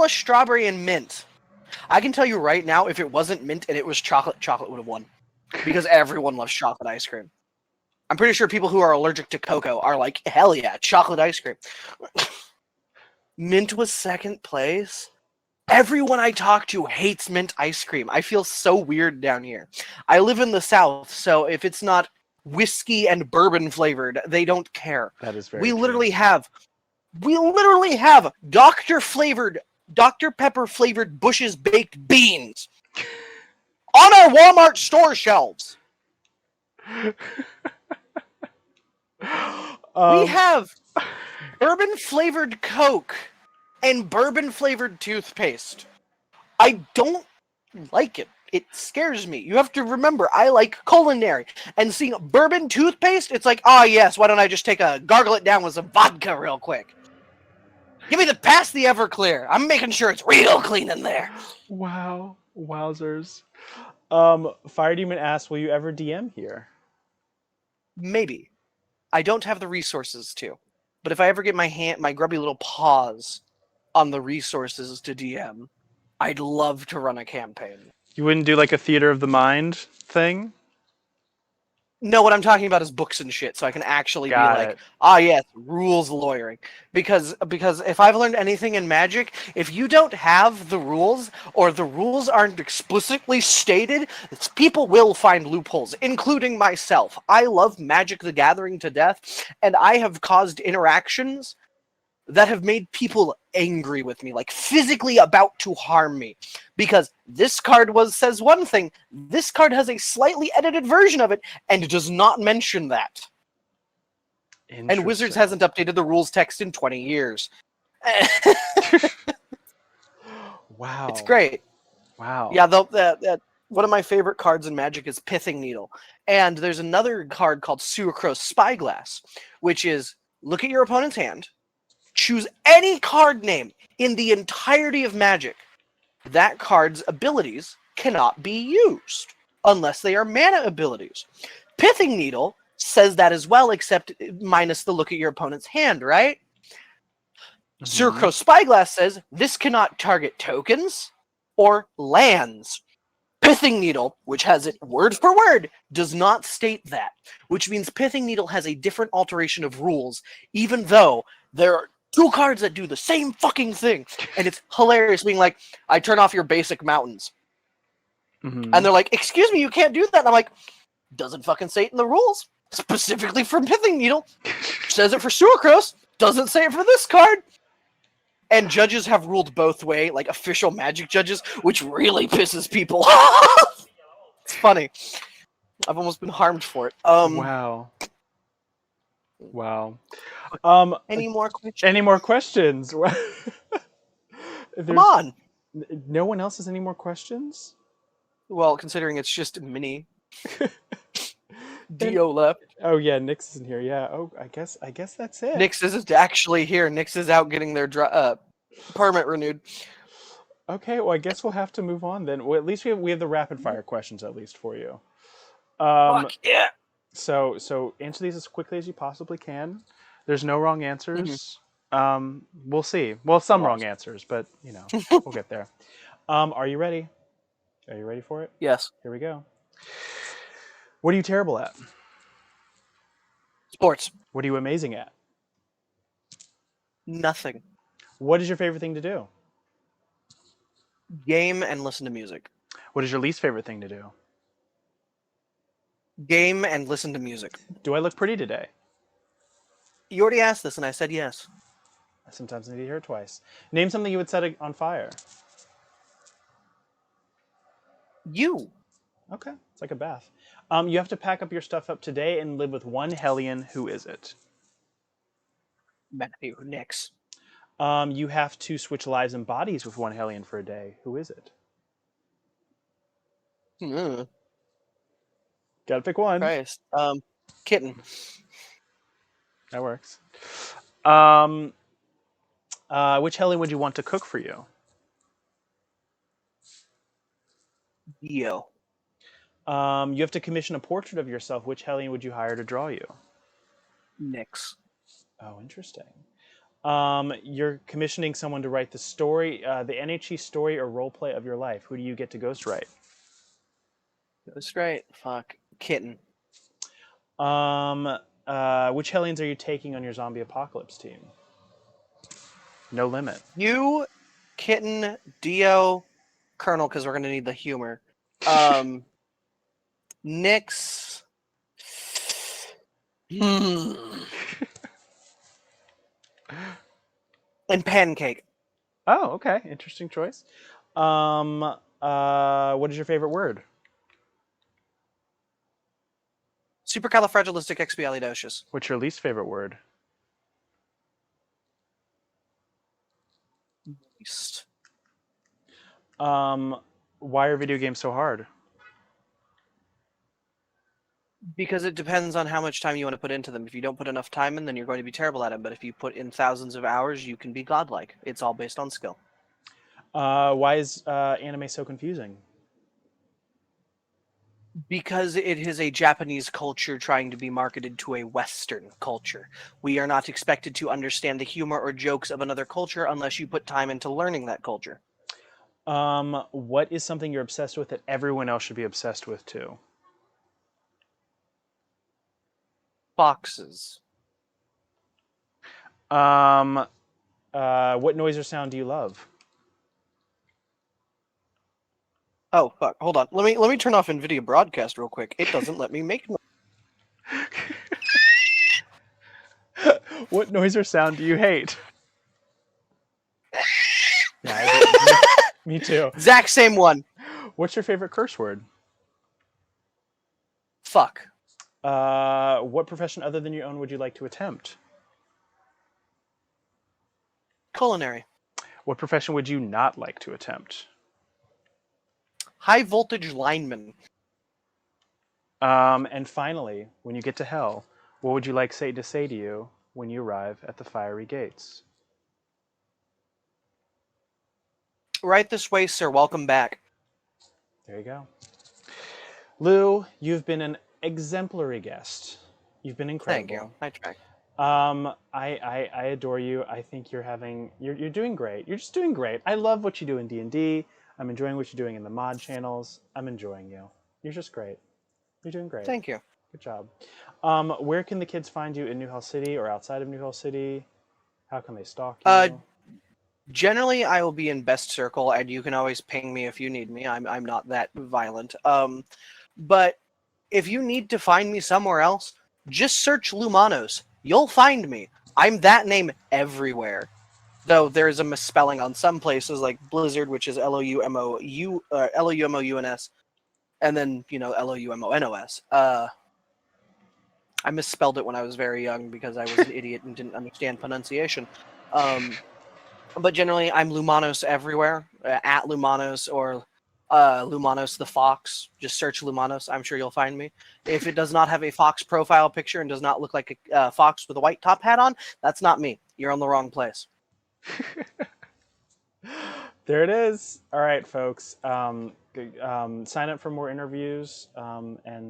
strawberry, and mint. I can tell you right now, if it wasn't mint and it was chocolate, chocolate would have won, because everyone loves chocolate ice cream. I'm pretty sure people who are allergic to cocoa are like, hell yeah, chocolate ice cream. Mint was second place. Everyone I talk to hates mint ice cream. I feel so weird down here. I live in the South, so if it's not whiskey and bourbon flavored, they don't care. That is very We true. literally have Dr. Pepper flavored Bush's baked beans on our Walmart store shelves. We have bourbon flavored Coke and bourbon flavored toothpaste. I don't like it. It scares me. You have to remember, I like culinary. And seeing bourbon toothpaste, it's like, oh yes, why don't I just gargle it down with some vodka real quick? Give me pass the Everclear. I'm making sure it's real clean in there. Wow. Wowzers. Fire Demon asks, will you ever DM here? Maybe. I don't have the resources to. But if I ever get my grubby little paws on the resources to DM, I'd love to run a campaign. You wouldn't do like a theater of the mind thing? No, what I'm talking about is books and shit, so I can actually Got be like, it. yes, rules lawyering. Because if I've learned anything in Magic, if you don't have the rules, or the rules aren't explicitly stated, people will find loopholes, including myself. I love Magic the Gathering to death, and I have caused interactions that have made people angry with me, like physically about to harm me, because this card says one thing, this card has a slightly edited version of it and does not mention that. And Wizards hasn't updated the rules text in 20 years. Wow. It's great. Wow. Yeah, one of my favorite cards in Magic is Pithing Needle. And there's another card called Suacrose Spyglass, which is look at your opponent's hand, choose any card name in the entirety of Magic. That card's abilities cannot be used unless they are mana abilities. Pithing Needle says that as well, except minus the look at your opponent's hand, right? Suacrose Spyglass says this cannot target tokens or lands. Pithing Needle, which has it word for word, does not state that, which means Pithing Needle has a different alteration of rules, even though there are two cards that do the same fucking thing. And it's hilarious being like, I turn off your basic mountains. And they're like, excuse me, you can't do that. And I'm like, doesn't fucking say it in the rules. Specifically for Pithing Needle. Says it for Suacrose. Doesn't say it for this card. And judges have ruled both way, like official Magic judges, which really pisses people off. It's funny. I've almost been harmed for it. Wow. Any more questions? Any more questions? Come on. No one else has any more questions? Well, considering it's just mini. Dio left. Oh yeah, Nyx isn't here. Yeah. Oh, I guess that's it. Nyx isn't actually here. Nyx is out getting their permit renewed. Okay, well I guess we'll have to move on then. Well, at least we have the rapid fire questions at least for you. Fuck yeah. So answer these as quickly as you possibly can. There's no wrong answers. We'll see. Well, some wrong answers, but you know, we'll get there. Are you ready? Are you ready for it? Yes. Here we go. What are you terrible at? Sports. What are you amazing at? Nothing. What is your favorite thing to do? Game and listen to music. What is your least favorite thing to do? Game and listen to music. Do I look pretty today? You already asked this and I said yes. I sometimes need to hear it twice. Name something you would set on fire. You. Okay, it's like a bath. You have to pack up your stuff up today and live with one Hellion. Who is it? Matthew Nix. You have to switch lives and bodies with one Hellion for a day. Who is it? Mm, Gotta pick one. Christ. Kitten. That works. Which Hellion would you want to cook for you? Yo. You have to commission a portrait of yourself. Which Hellion would you hire to draw you? Nix. Oh, interesting. You're commissioning someone to write the story, the NHE story or role play of your life. Who do you get to ghostwrite? That's right. Fuck. Kitten. Which Hellions are you taking on your zombie apocalypse team? No limit. You, Kitten, Dio, Colonel, because we're gonna need the humor. Nix. Hmm. And Pancake. Oh, okay. Interesting choice. What is your favorite word? Supercalifragilisticexpialidocious. What's your least favorite word? Beast. Why are video games so hard? Because it depends on how much time you want to put into them. If you don't put enough time in, then you're going to be terrible at them. But if you put in thousands of hours, you can be godlike. It's all based on skill. Why is anime so confusing? Because it is a Japanese culture trying to be marketed to a Western culture. We are not expected to understand the humor or jokes of another culture unless you put time into learning that culture. What is something you're obsessed with that everyone else should be obsessed with too? Foxes. What noise or sound do you love? Oh fuck! Hold on. Let me turn off NVIDIA Broadcast real quick. It doesn't let me make. What noise or sound do you hate? Yeah, I do. Me too. Exact same one. What's your favorite curse word? Fuck. What profession other than your own would you like to attempt? Culinary. What profession would you not like to attempt? High voltage lineman. And finally, when you get to hell, what would you like Satan to say to you when you arrive at the fiery gates? Right this way, sir. Welcome back. There you go. Lou, you've been an exemplary guest. You've been incredible. Thank you. I tried. I adore you. I think you're doing great. You're just doing great. I love what you do in D&D. I'm enjoying what you're doing in the mod channels. I'm enjoying you. You're just great. You're doing great. Thank you. Good job. Where can the kids find you in New Hell City or outside of New Hell City? How can they stalk you? Generally, I will be in best circle, and you can always ping me if you need me. I'm not that violent. But if you need to find me somewhere else, just search Loumonos. You'll find me. I'm that name everywhere. Though there is a misspelling on some places, like Blizzard, which is Loumouns, and then Loumonos. I misspelled it when I was very young because I was an idiot and didn't understand pronunciation. But generally, I'm Loumonos everywhere, at Loumonos or Loumonos the Fox. Just search Loumonos. I'm sure you'll find me. If it does not have a fox profile picture and does not look like a fox with a white top hat on, that's not me. You're on the wrong place. There it is. All right, folks. Sign up for more interviews and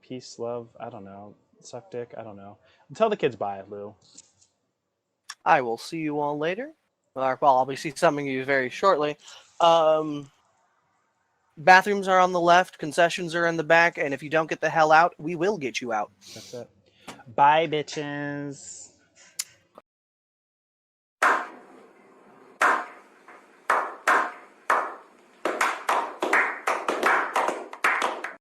peace, love. I don't know. Suck dick. I don't know. Tell the kids bye, Lou. I will see you all later. Well, I'll be summoning you very shortly. Bathrooms are on the left, concessions are in the back, and if you don't get the hell out, we will get you out. That's it. Bye, bitches.